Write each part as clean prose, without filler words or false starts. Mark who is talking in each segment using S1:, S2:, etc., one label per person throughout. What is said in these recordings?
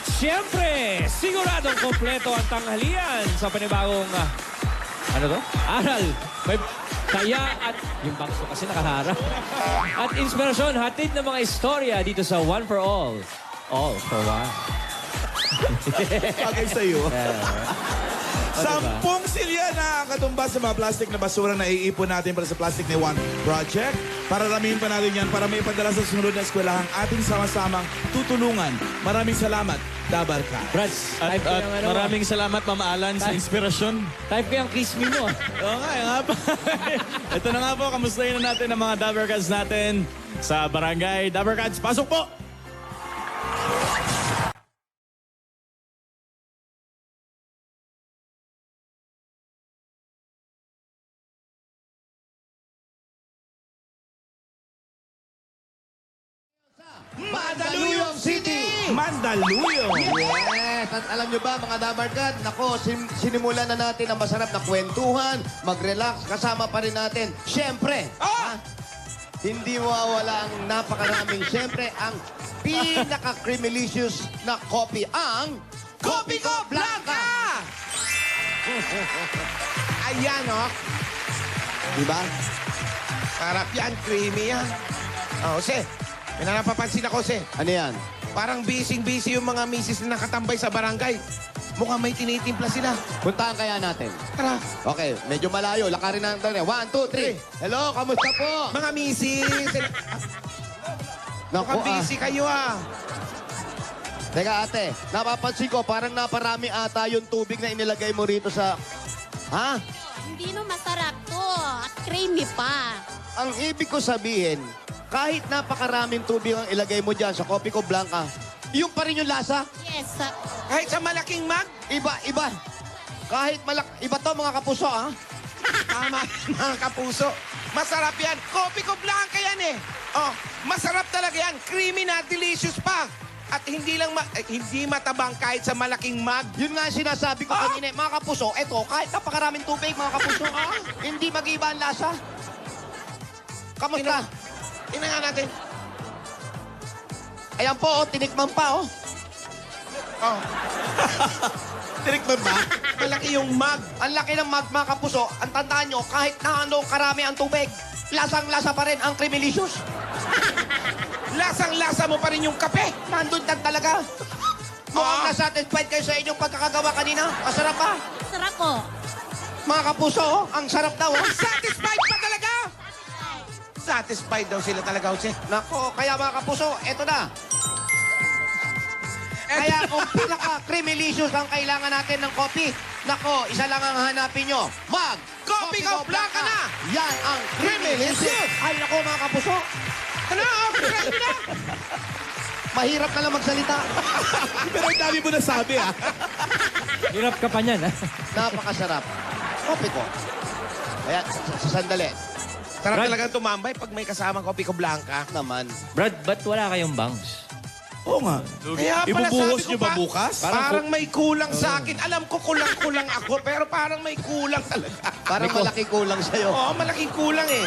S1: At siyempre, siguradong kompleto ang tanghalian sa panibagong, ano to? Aral. May kaya at yung bangso kasi nakaharap. At inspirasyon, hatid ng mga istorya dito sa One for All. All for One.
S2: Bagay sa'yo.
S1: Diba?
S2: 10 silya na katumbas sa mga plastic na basura na iipon natin para sa Plastic ni One Project. Pararamihin pa natin yan para may ipadala sa susunod na eskwelahang ating sama-samang tutulungan. Maraming salamat, Dabarka.
S1: Brad, type ko
S3: At
S1: yung ano.
S3: maraming salamat, Ma'am Alan, sa inspirasyon.
S1: Type ko yung kiss me mo.
S3: Oo nga, nga po. Ito na nga po, kamustahin na natin ang mga Dabarkads natin sa Barangay Dabarkads. Pasok po!
S4: Mandaluyong City!
S2: Mandaluyong!
S4: Yes! At alam nyo ba, mga Dabarkad, nako, sinimulan na natin ang masarap na kwentuhan, mag-relax, kasama pa rin natin. Siyempre, hindi mawawala ang napakaraming, siyempre, ang pinaka-creamylicious na coffee, ang Kopi Ko Blanca!
S5: Ayan, oh.
S4: Diba?
S5: Sarap yan, creamy yan. Oh, Jose, may napapansin ako, Jose.
S4: Ano yan?
S5: Parang busy-busy yung mga misis na nakatambay sa barangay. Mukhang may tinitimpla sila.
S4: Puntahan kaya natin.
S5: Tara.
S4: Okay, medyo malayo. Lakarin na natin. 1, 2, 3. Hello, kamusta po?
S5: Mga misis,
S4: Naku,
S5: mukhang busy kayo, ah.
S4: Teka ate, napapansin ko parang naparami ata yung tubig na inilagay mo rito sa... Ha?
S6: Hindi no masarap to. At creamy pa.
S4: Ang ibig ko sabihin, kahit napakaraming tubig ang ilagay mo dyan sa Kopi Ko Blanca, yung pa rin yung lasa,
S6: Yes.
S5: Kahit sa malaking mag,
S4: iba. Kahit iba to mga kapuso, ha?
S5: tama, mga kapuso. Masarap yan. Kopi Ko Blanca yan, eh. Oh, masarap talaga yan. Creamy na, delicious pa. At hindi lang hindi matabang kahit sa malaking mag.
S4: Yun nga ang sinasabi ko kanina, mga kapuso, eto, kahit napakaraming tubig, mga kapuso, hindi mag-iba ang lasa. Kamusta?
S5: Tingnan nga natin.
S4: Ayan po, tinikman pa, oh.
S5: Oh,
S2: Tinikman ba?
S5: malaki yung mag.
S4: Ang laki ng mga kapuso, ang tandaan nyo, kahit na ano karami ang tubig, lasang-lasa pa rin ang creamylicious.
S5: Lasang-lasa mo pa rin yung kape.
S4: Nandun lang talaga. Mukhang nasatisfied kayo sa inyong pagkakagawa kanina. Masarap pa.
S6: Sarap ko.
S4: Mga kapuso, oh, ang sarap daw. Oh.
S5: Satisfied pa talaga? Satisfied daw sila talaga, Jose.
S4: Nako, kaya mga kapuso, eto na. Kaya kung pinaka-creamylicious ang kailangan natin ng kopi, nako, isa lang ang hanapin nyo.
S5: Kopi Ko Blanca na!
S4: Yan ang creamylicious. Ay, nako mga kapuso.
S5: Ano? Ready na?
S4: Mahirap na lang magsalita.
S2: Pero ang dami mo nasabi, ah.
S1: Hirap ka pa niyan, ha?
S4: Napakasarap. Kopi ko. Kaya, sa sandali.
S5: Sarap
S1: Brad.
S5: talagang tumambay pag may kasamang Kopi Ko Blanca.
S4: Naman.
S1: Brad, ba't wala kayong bangs?
S2: Oo nga.
S5: Kaya pala
S2: Ibubuhos
S5: sabi ko
S2: niyo ba bukas?
S5: Parang may kulang sa akin. Alam ko kulang-kulang ako, pero parang may kulang talaga.
S4: Parang malaki kulang sa'yo.
S5: Oo, malaking kulang eh.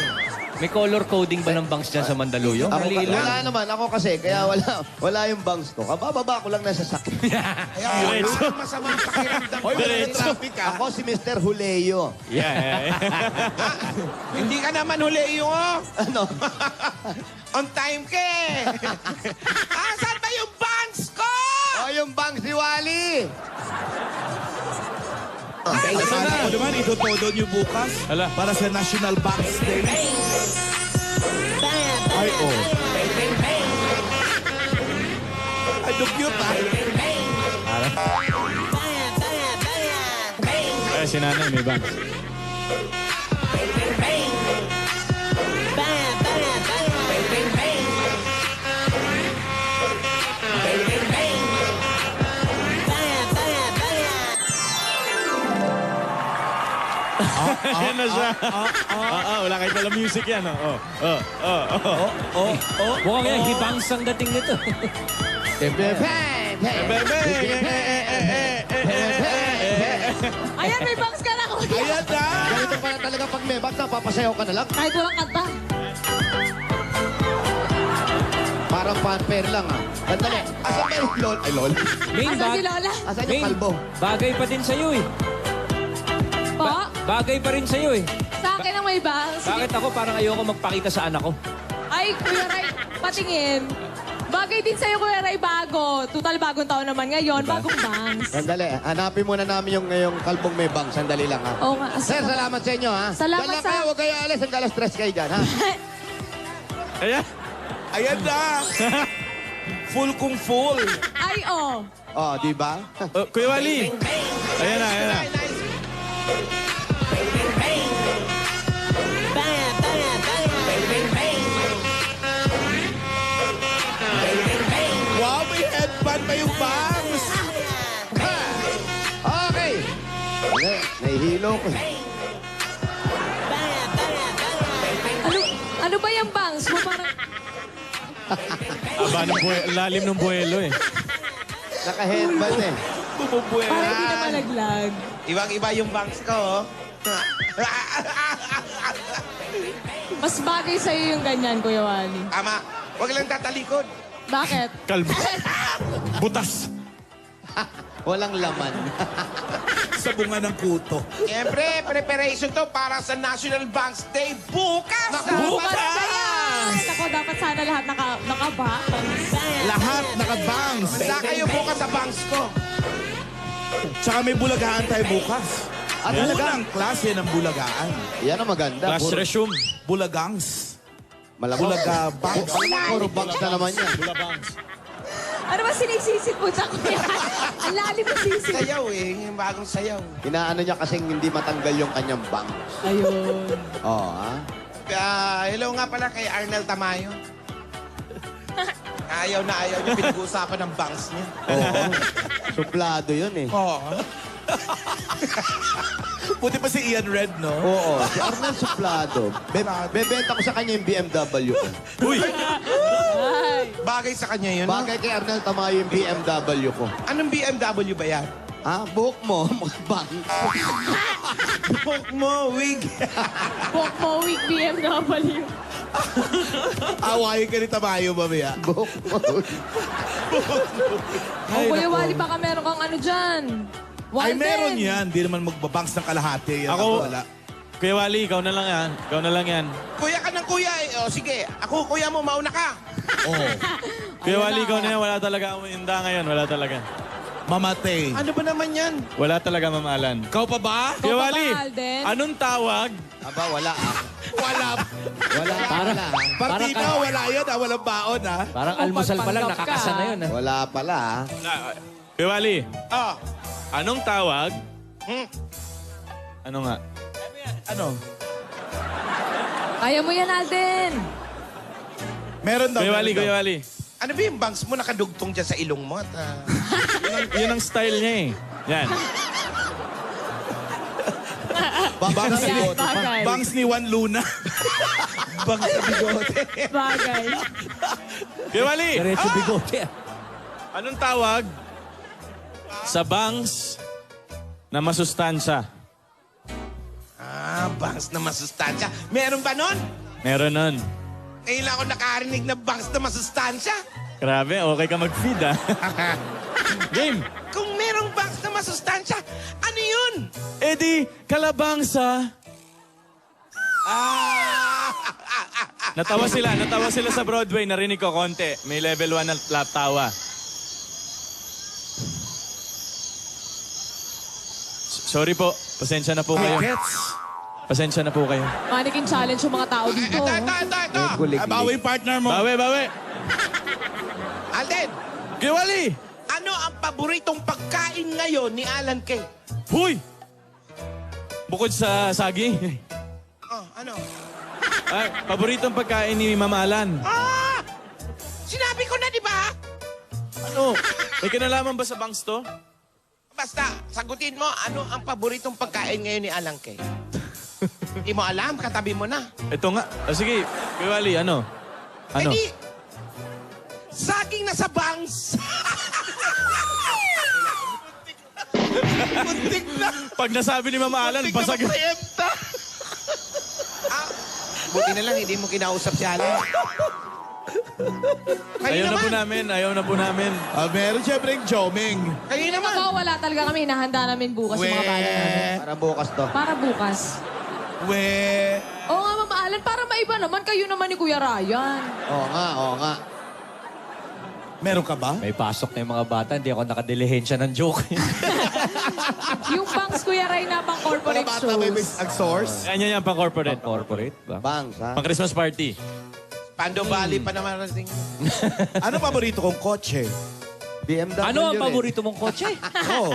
S1: May color coding ba ng bangs dyan sa Mandaluyong?
S4: Ako,
S1: Mali lang.
S4: wala naman. Ako kasi, kaya wala yung bangs ko. Kabababa ko lang nasa sakit.
S5: Kaya walang masamang pakiramdam ko.
S2: Traffic, ah.
S4: Ako si Mr. Huleo.
S1: Yeah.
S5: Hindi ka naman huli yung
S4: Ano?
S5: on time ka eh. Saan ba yung bangs ko?
S4: O, yung bangs ni Wally.
S2: Ito na. Ako naman, itutodo niyo bukas
S3: Hala.
S2: para sa National Banks Day. Ay, oh. Ay, the cute, ah.
S3: Ay, si nanay may bangs. Ayan na siya. Wala kayo pala music yan.
S1: Mukhang yan, hibangs ang dating nito.
S6: Ayan, may bangs ka na, kuya.
S2: Ayan na!
S4: Ganito pala talaga pag may bangs, napapasayaw ka na lang.
S6: Kahit walang kanta.
S4: Parang fanfare lang, ha? Sandali. Asan ba yung lol? Ay, lol.
S1: Main
S6: Asan si Lola?
S4: Asan yung
S1: main
S4: kalbo?
S1: bagay pa din sa'yo eh.
S6: Po?
S1: Bagay pa rin sa'yo eh.
S6: Sa akin ang may bangs.
S1: Bakit ako parang ayoko magpakita sa anak ko?
S6: Ay, Kuya Ray, patingin. Bagay din sa'yo, Kuya Ray, bago. Total, bagong taon naman ngayon. Bagong bangs.
S4: Sandali. Hanapin muna namin yung kalbong may bang. Sandali lang, ha?
S6: Oo nga.
S4: Sir, salamat sa inyo, ha?
S6: Salamat
S4: Dala
S6: sa-
S4: kayo, huwag kayo alis. Hanggang alas 3 kayo dyan, ha?
S3: Ayan.
S2: Ayan na! Full kung full.
S6: Ay, oh.
S4: Oh, di ba?
S3: Oh, Kuya Wally. Ayan na, ayan na.
S2: Wow, may headband pa yung bangs!
S4: Okay. Nahihilo ko.
S6: Ano ba yung bangs mo? Parang,
S3: Aba, lalim ng buwelo eh.
S4: Naka-headband, eh.
S6: parang hindi na malaglag.
S5: Ibang-iba yung bangs ko, oh.
S6: Mas bagay sa'yo yung ganyan, Kuya Wally.
S5: Tama. Huwag lang tatalikod.
S6: Bakit?
S3: Kalbo. Butas.
S4: Walang laman.
S2: Sa bunga ng kuto.
S5: Siyempre, preparation to para sa National Banks Day bukas!
S6: Bukas na yan! Ako, dapat sana lahat naka-bangs.
S2: Lahat naka-bangs.
S5: Handa kayo bukas sa banks ko.
S2: Tsaka may bulagaan tayo bukas.
S4: At
S2: Unang klase ng bulagaan.
S4: Yan ang maganda.
S3: Class
S4: Puro-
S3: resume.
S2: Bulagangs.
S4: Malamang.
S2: Bulaga bangs.
S4: Puro bangs na naman yan.
S6: Ano ba sinisisit mo sa Kuya? Ang lalim ng sisit.
S5: Sayaw eh, yung bagong sayaw.
S4: Inaano niya kasing hindi matanggal yung kanyang bang.
S6: Ayun.
S4: Oo, ha?
S5: Hello nga pala kay Arnel Tamayo. Ayaw na ayaw niya pinag-uusapan ng banks niya.
S4: Oo. Suplado yun, eh.
S5: Oo.
S2: Buti pa si Ian Red, no?
S4: Oo. Si Arnel Suplado. Bebenta ko sa kanya yung BMW ko.
S3: Uy!
S6: Ay.
S5: Bagay sa kanya yun. no?
S4: Bagay kay Arnel Tamayo yung BMW ko.
S5: Anong BMW ba yan?
S4: Ha? Buhok mo, bang.
S5: Buhok mo, wig.
S6: Walk mo week BMW.
S2: Awayin ka ni Tamayo, mamaya.
S4: Buhok mo.
S6: O Kuya Wally, baka meron kang ano dyan.
S2: Ay,
S6: Walden.
S2: meron yan. Di naman magbabangs ng kalahati. Yan
S3: Ako,
S2: wala.
S3: Kuya Wally, ikaw na lang yan. Ikaw na lang yan.
S5: Kuya ka ng kuya eh. O sige, ako kuya mo, mauna ka.
S2: Oh,
S3: Kuya Wally, ikaw na yan. Wala talaga akong inda ngayon. Wala talaga.
S2: mamatay.
S5: Ano ba naman yan?
S3: Wala talaga mamalan.
S2: Ikaw pa ba?
S3: Kuya
S6: pa ba,
S3: Wally,
S6: Alden?
S3: anong tawag?
S4: Aba, wala, ah.
S2: Wala.
S4: Wala,
S1: Parang-
S4: wala.
S2: Partida, wala yun. Walang baon, ha?
S1: Parang almusal pa lang,
S6: pagpanggap ka.
S1: nakakasa na yun. Ha?
S4: Wala pala, ah.
S3: Kuya Wally,
S5: Oh.
S3: anong tawag? Ano nga?
S2: Ano?
S6: Kaya mo yan, Alden.
S2: Meron daw.
S3: Kuya Wally,
S2: meron
S3: Kuya
S2: daw.
S3: Wally.
S5: Ano ba yung bangs mo nakadugtong dyan sa ilong mo? At,
S3: Yun ang style niya eh. Yan.
S2: Bangs ni,
S6: Ayan, bagay.
S2: bangs ni Juan Luna. bangs sa bigote.
S6: Bagay.
S3: Kuya Wally,
S1: Diretso bigote.
S3: anong tawag sa bangs na masustansya?
S5: bangs na masustansya. Meron ba nun?
S3: Meron nun.
S5: Ngayon lang ako nakarinig na bangs na masustansya.
S3: Grabe, okay ka mag-feed ah. Game!
S5: Kung merong bangs na masustansya, ano yun?
S3: Eddie, kalabangsa. Natawa sila sa Broadway. Narinig ko konti. May level 1 na tawa. Sorry po, pasensya na po kayo.
S2: Gets.
S3: Pasensya na po kayo.
S6: Mannequin challenge yung mga tao dito.
S5: Ito, ito, ito, ito.
S4: Kulig-lig.
S2: Bawi yung partner mo.
S3: Bawi, bawi!
S5: Alden,
S3: Giwali!
S5: ano ang paboritong pagkain ngayon ni Alan Kay?
S3: Huy! Bukod sa saging.
S5: Oh, ano?
S3: Ay, paboritong pagkain ni Mama Alan.
S5: Sinabi ko na, di ba?
S3: Ano? May kinalaman ba sa bangs to?
S5: Basta, sagutin mo, ano ang paboritong pagkain ngayon ni Alan Kay? Hindi mo alam, katabi mo na.
S3: Ito nga. Sige, Giwali, ano? Ano?
S5: Eh di, saging na sa bangs. Muntik na.
S3: Pag nasabi ni Mama Alan,
S5: Muntik na
S3: basag.
S5: magpayemta. Buti na lang, hindi mo kinausap si Alan. Kayo
S3: Ayaw na po
S5: naman.
S3: namin, ayaw na po namin.
S2: Meron siyempre yung Joming.
S5: Kayo naman.
S6: Ako, wala talaga kami. Hinahanda namin bukas yung mga bala namin.
S4: Para bukas to.
S6: Para bukas.
S2: We.
S6: Oo nga, Ma'am Alan, para maiba naman. Kayo naman ni Kuya Ryan.
S4: Oo nga, oo nga.
S2: Meron ka ba?
S1: May pasok na yung mga bata, hindi ako nakadilihensya ng joke.
S6: Yung bangs Kuya Ray na pang
S2: Para
S6: corporate
S2: bata may
S6: shows.
S2: source.
S3: Yan yan, pang corporate.
S1: Corporate ba?
S4: Bangs, ha?
S3: Pang Christmas party.
S5: Pando Valley pa naman.
S2: Ano paborito kong kotse?
S4: BMW
S1: Ano ang
S4: rin.
S1: paborito mong kotse?
S2: Oh,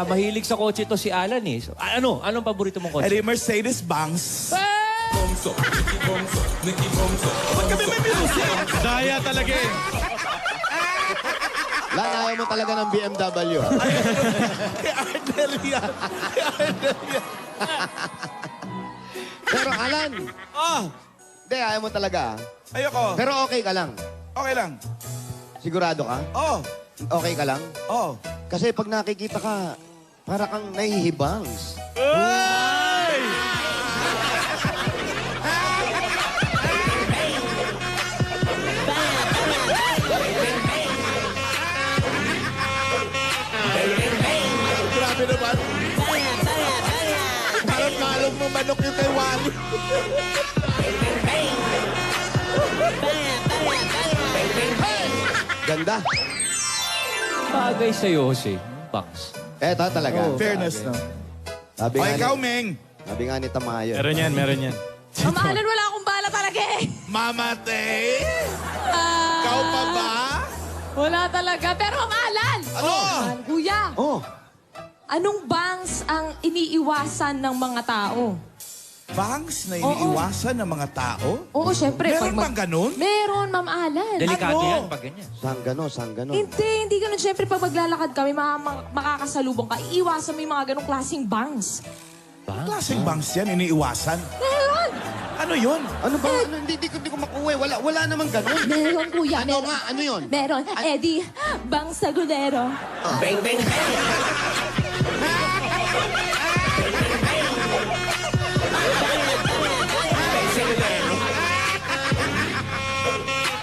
S1: Mahilig sa kotse to si Alan eh. So, anong paborito mong kotse?
S2: edi Mercedes-Benz.
S3: Daya talaga eh.
S4: Lan, ayaw mo talaga ng BMW, ha?
S2: Kay Arnel yan. Kay Arnel yan.
S4: Pero Alan,
S2: Oh,
S4: hindi, ayaw mo talaga, ha?
S2: ayoko.
S4: Pero okay ka lang.
S2: Okay lang.
S4: Sigurado ka?
S2: Oh,
S4: Okay ka lang?
S2: oh.
S4: Kasi pag nakikita ka, para kang nahihibangs.
S3: Ay!
S2: Grabe naman. Parang malong mo manok yung kay Wally.
S4: Ganda.
S1: Bagay sa'yo, Jose. Bangs.
S4: Eto talaga.
S2: Fairness, no?
S4: Sabi
S2: O,
S4: nga
S2: ikaw,
S4: ni,
S2: Meng.
S4: sabi nga ni Tamayo.
S3: Meron yan, meron yan.
S6: Ma'am Alan, wala akong bala talaga eh.
S2: Mamatay?
S6: Ah,
S2: Ikaw pa ba?
S6: Wala talaga. Pero Ma'am Alan!
S2: Ano?
S6: Alan, Kuya,
S4: Oh,
S6: anong bangs ang iniiwasan ng mga tao?
S2: Bangs na iniiwasan ng mga tao?
S6: Oo, syempre.
S2: Meron bang ganun?
S6: Meron, Ma'am Alan.
S1: Delikado
S2: Ano?
S1: yan pag ganyan.
S4: sanggano.
S6: Hindi ganun. Syempre, pag maglalakad kami, makakasalubong ka, iiwasan mo yung mga ganong klaseng bangs.
S2: Klaseng bangs yan, iniiwasan.
S6: Meron!
S2: Ano yun?
S4: Ano ba? Ano, hindi ko makuha. Wala namang ganun.
S6: Meron, Kuya.
S4: Ano
S6: meron.
S4: nga? Ano yun?
S6: Meron. Eddie, bangs sagudero.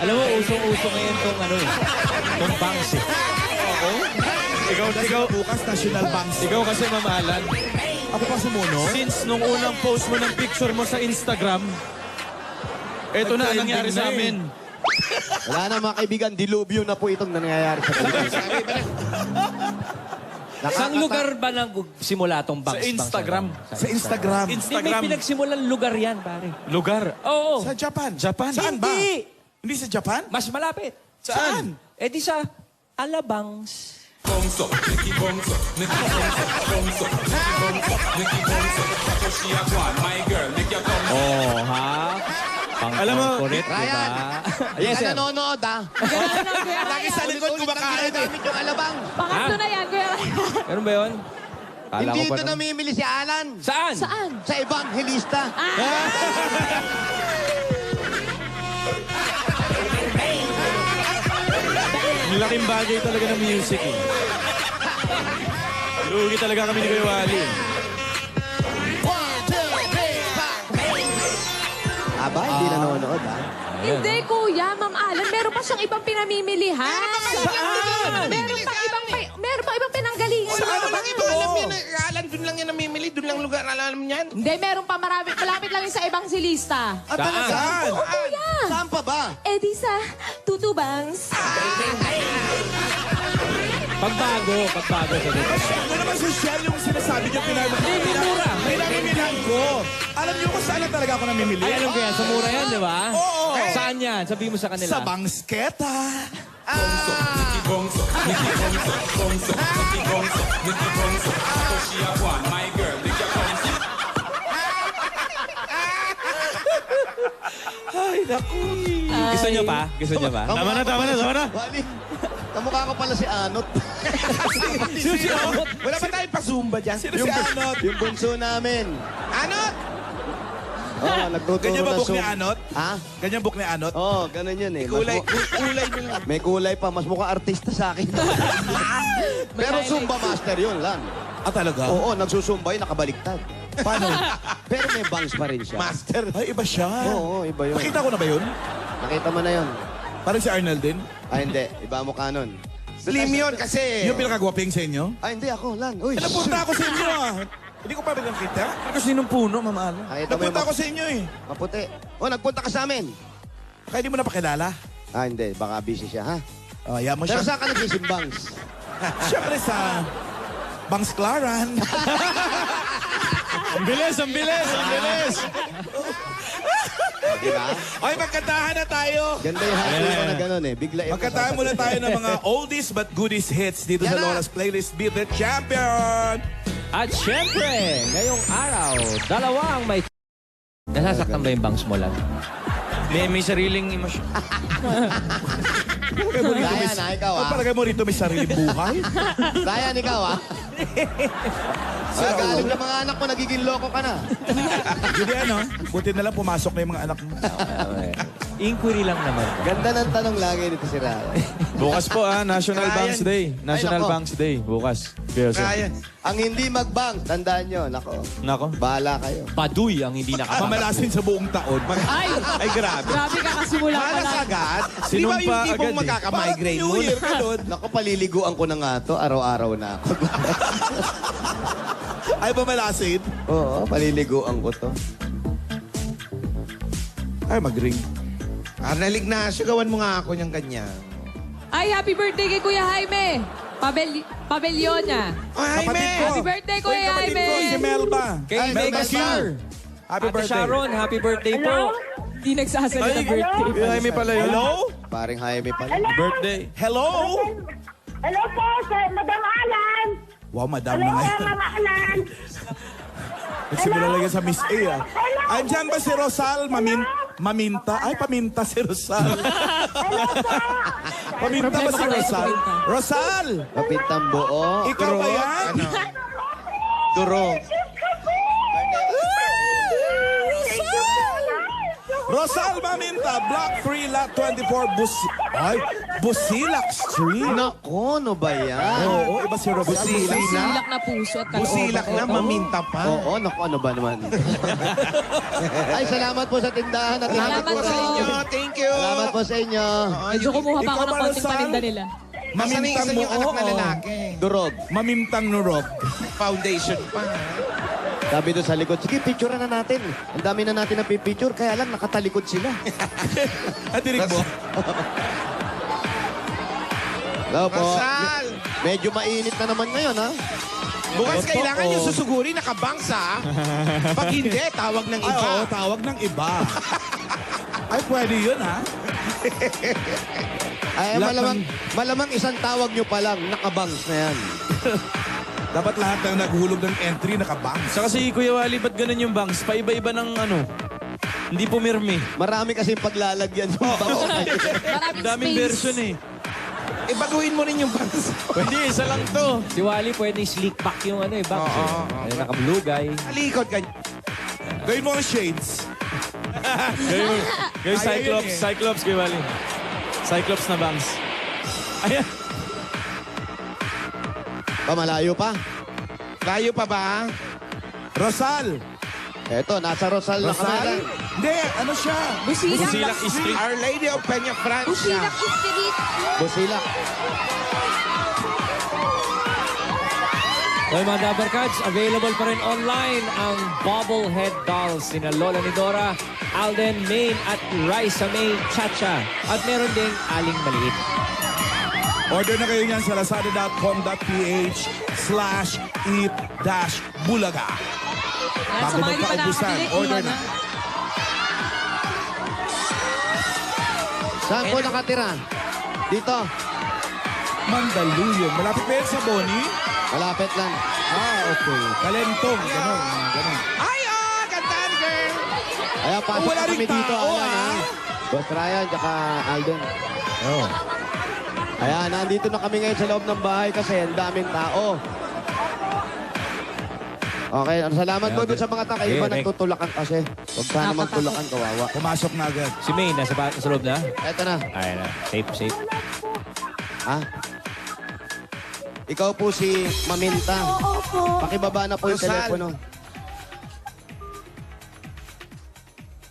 S1: Alam mo, usong-uso ngayon tong tong bangs eh.
S3: Ikaw,
S2: Bukas, National Banks.
S3: ikaw kasi mamahalan.
S2: Ako pa sumunod?
S3: Since nung unang post mo ng picture mo sa Instagram, eto na ang nangyari sa amin.
S4: Wala na mga kaibigan. Dilubyo na po itong nangyayari sa Pilipinas.
S1: Saan lugar ba nagsimula tong bangs?
S3: Sa Instagram.
S2: Sa Instagram.
S1: Hindi, may
S3: Instagram.
S1: pinagsimulan lugar yan, pare.
S3: Lugar.
S1: Oo.
S2: Sa Japan.
S3: Japan?
S2: Saan ba?
S1: Hindi.
S2: Hindi sa Japan?
S1: Mas malapit.
S2: Saan?
S1: Eh di sa Alabangs. Oh, ha? Pang
S3: Alam mo,
S1: corporate, di ba?
S4: Ryan,
S1: Yes,
S4: ka
S1: sir.
S4: nanonood, ha?
S2: Lagi sa likod kumakain eh.
S4: Gamit yung alabang.
S6: Pangatlo na yan, Kuya Ryan.
S1: Ganun ba yun? Kala
S4: Hindi
S1: ko pa
S4: ito
S1: nun.
S4: namimili si Alan.
S1: Saan?
S6: Saan?
S4: Sa Evangelista.
S3: Ang laking bagay talaga ng music eh. Lugi talaga kami ni Kuya Wally. eh.
S4: Aba, hindi nanonood, ha?
S6: Hindi, Kuya. Ma'am Alan, meron pa siyang ibang pinamimilihan. Meron pang ibang pinanggalingan.
S5: Ano lang iba alam yan. Alan, dun lang yan namimili. Dun lang lugar alam yan.
S6: Hindi, meron pa marami. Malapit lang yung sa Evangelista.
S4: At talaga?
S2: Saan?
S6: Oo, Kuya.
S4: Saan pa ba?
S6: Eh di sa Tutubangs.
S1: Pagbago sa dito.
S2: Ano naman social yung sinasabi niyo
S1: Hindi, mura.
S2: May namimilihan ko. Alam niyo kung saan na talaga ako namimili?
S1: Ay, alam ko yan. Sa mura yan, di ba?
S2: Oo.
S1: Saan yan? Sabihin mo sa kanila.
S2: Sa Bangsketa.
S1: Gusto nyo pa? Gusto nyo ba?
S3: Tama na.
S4: Wally, kamukha ko pala si Anot.
S5: Wala ba tayong pa-zumba dyan?
S2: Sino si Anot?
S4: Yung bunso namin.
S5: Anot!
S4: Oo, nagtuturo
S2: Ganyan ba
S4: ng
S2: book ni Anot?
S4: Ha?
S2: Ganyan book ni Anot?
S4: Oo, ganun yun eh.
S5: Kulay nyo lang.
S4: May kulay pa. Mas mukhang artista sa akin. Pero Zumba Master yun lang.
S2: Ah, talaga?
S4: Oo, nagsusumba yun, nakabaliktad.
S2: Paano?
S4: Pero may bangs pa rin siya.
S5: Master.
S2: Ay, iba siya.
S4: Oo, iba yun.
S2: Nakita ko na ba yun?
S4: Nakita mo na yun.
S2: Parang si Arnel din.
S4: Ay, hindi. Iba mo kanon.
S5: Slim yun kasi.
S2: Yung pinakagwaping sa inyo.
S4: Ay, hindi ako, Lan. Uy,
S2: Napunta ako sa inyo ah. Hindi ko pa rin nakita.
S3: Kasi nung puno, mamalo.
S4: nakita mo yung
S2: Napunta ako sa inyo eh.
S4: maputi. Oh, nagpunta ka sa amin.
S2: Kaya hindi mo na pakilala.
S4: Ah, hindi. Baka busy siya, ha?
S2: Oh, yan mo
S4: Pero
S2: siya.
S4: saan ka nagsisimbangs?
S2: Siyempre sa Bangs Claran.
S3: Ang bilis, ang bilis, ang bilis.
S4: Di ba?
S2: Ay, magkantahan na tayo.
S4: Ganda yung happy mo na gano'n eh. Bigla yung
S2: Magkantahan muna tayo ng mga oldies but goodies hits dito sa
S4: Yan na.
S2: Lola's Playlist Beat the Champion.
S1: At syempre, ngayong araw, dalawang may... Nasasaktan ba yung bangs mo lang?
S3: May sariling emosyon.
S2: Palagay mo rito may,
S4: Ryan, ikaw ah.
S2: palagay mo rito may sariling buhay.
S4: Ryan, ikaw ah. Galing ng mga anak mo, nagiging loko ka na.
S2: Hindi ano, buti na lang pumasok na yung mga anak mo.
S1: Inquiry lang naman.
S4: Ganda ng tanong lagi nito si Ryan.
S3: Bukas po National
S5: Ryan.
S3: Banks Day. National
S4: nako.
S3: Banks Day. Bukas. Kaya
S5: Ryan.
S4: Ang hindi mag-bank, tandaan nyo, nako,
S3: Nako.
S4: bahala kayo.
S1: Paduy ang hindi nakapag...
S2: Mamalasin sa buong taon.
S6: Ay,
S5: Ay, grabe.
S6: grabe ka kasimula pa
S5: Malas
S6: lang.
S5: agad. Di ba
S3: Sinumpa
S5: yung tipong
S3: agad eh.
S5: magkaka-migraine
S2: New
S5: mo?
S2: Year ka doon.
S4: Nako, paliliguan ko na nga to, araw-araw na ako.
S2: Ay, mamalasin.
S4: Oo, paliliguan ko to.
S2: Ay, mag-ring.
S5: Arnel Ignacio, gawan mo nga ako niyang ganyan.
S6: Ay, happy birthday kay Kuya Jaime. Pabelyonya.
S5: Oh, Jaime!
S2: Kapatid ko.
S6: Happy birthday,
S2: Uy,
S6: Kuya
S2: kapatid
S6: Jaime.
S2: ko, si Melba.
S1: Kay
S4: Ay,
S1: Mega
S4: Melba.
S1: Star.
S2: Happy
S1: Ate
S2: birthday.
S1: Sharon, happy birthday po.
S6: Di nagsasalita birthday.
S3: Kaya Jaime pala yun.
S2: Hello?
S4: Paring Jaime pala.
S3: Birthday.
S2: Hello?
S7: Hello po, sir. Madam Alan.
S2: Wow, madam
S7: Hello,
S2: na ngayon.
S7: Mama Alan.
S2: Nagsimula lang yan sa Miss A ah. Andyan ba si Rosal? Maminta? Ay, paminta si Rosal. Paminta ba si Rosal? Rosal!
S4: Kapitang buo.
S2: Ikaw ba yan?
S5: Ano? Duro.
S2: Rosal Maminta, Block 3, Lot 24, Busilak Street.
S4: Nako, ano ba yan?
S2: Oo, iba si Rosal.
S6: Silak na puso at kalooban.
S5: Busilak na, maminta pa.
S4: Oo, naku, ano ba naman? Ay, salamat po sa tindahan at
S6: Salamat
S4: po
S6: po.
S4: sa inyo.
S5: Thank you.
S4: Salamat po sa inyo.
S6: Medyo kumuha pa ako
S2: Ikaw
S6: ng
S2: ba,
S6: konting
S2: Rosal?
S6: paninda nila.
S5: Nasaan
S2: Mamintang
S5: yung
S2: mo,
S5: anak na
S2: oo.
S5: lalaki?
S4: Durog.
S2: Mamintang nurog.
S5: Foundation pa.
S4: Sabi doon sa likod, sige, picture na natin. Ang dami na natin na pipicture, kaya lang nakatalikod sila.
S2: At dinig mo?
S4: Hello po.
S5: Rosal!
S4: Medyo mainit na naman ngayon, ha?
S5: Bukas kailangan yung susuguri nakabangsa. Pag hindi, tawag ng
S2: Ay,
S5: iba.
S2: oo, tawag ng iba. Ay, pwede yun, ha?
S4: Ay,
S2: Lahat
S4: malamang isang tawag nyo pa lang, nakabangs na yan.
S2: Dapat lahat ng naghulog ng entry nakabangs.
S3: Saka si Kuya Wally, ba't ganun yung banks? Paiba-iba ng ano. Hindi pumirmi.
S4: Marami kasing paglalagyan yung bangs.
S6: Maraming
S3: Daming
S6: space.
S3: version eh.
S5: Baguhin mo rin yung bansa.
S3: Pwede, isa lang to.
S1: Si Wally pwede slick back yung ano eh, bangs.
S5: Oo,
S1: eh. Naka-blue guy.
S5: Talikod ka.
S2: Gawin mo ang shades.
S3: Gawin
S2: Kaya yun
S3: Cyclops.
S2: eh.
S3: Cyclops, Kuya Wally. Cyclops na banks. Ayan.
S4: Pamalayo pa.
S5: Layo pa ba?
S2: Rosal.
S4: Eto, nasa Rosal na kami
S2: Rosal?
S4: lang.
S2: Hindi, ano siya?
S6: Busilak.
S3: Busilak Street.
S5: Our Lady of Peña Francia.
S6: Busilak Street.
S4: Busilak.
S1: Well, mga Dabber Cards, available pa rin online ang bobblehead dolls ni Lola ni Dora, Alden, Maine at Raisa May Chacha. At meron ding Aling Maliit.
S2: Order na kayo niyan sa lazada.com.ph/eat-bulaga.
S6: Yan, sa
S2: Bago
S6: mga hindi pa
S2: magkaubusan,
S6: nakakabili,
S2: order
S6: kuha
S2: na.
S4: Saan po nakatira? Dito.
S2: Mandaluyong. Malapit ba yan sa Boni?
S4: Malapit lang.
S2: Okay. Kalentong. Ganon. Ganon.
S5: Ay, gantaan, girl.
S4: Ayan, pasok
S2: Wala
S4: na
S2: ring
S4: kami dito.
S2: tao,
S4: Ayan,
S2: ah.
S4: Boss Ryan, tsaka Alden.
S2: Oh.
S4: Ayan, nandito na kami ngayon sa loob ng bahay kasi ang daming tao. Okay, salamat po doon sa mga tao. Kayo ba
S1: Okay,
S4: nagtutulakan kasi? Huwag sana magtulakan, kawawa.
S2: Pumasok na agad.
S1: Si May, nasa loob na?
S4: Eto na.
S1: Ayan na. Safe.
S4: Ha? Ikaw po si Maminta.
S7: Oo po.
S4: Pakibaba na po yung
S5: Rosal.
S4: telepono.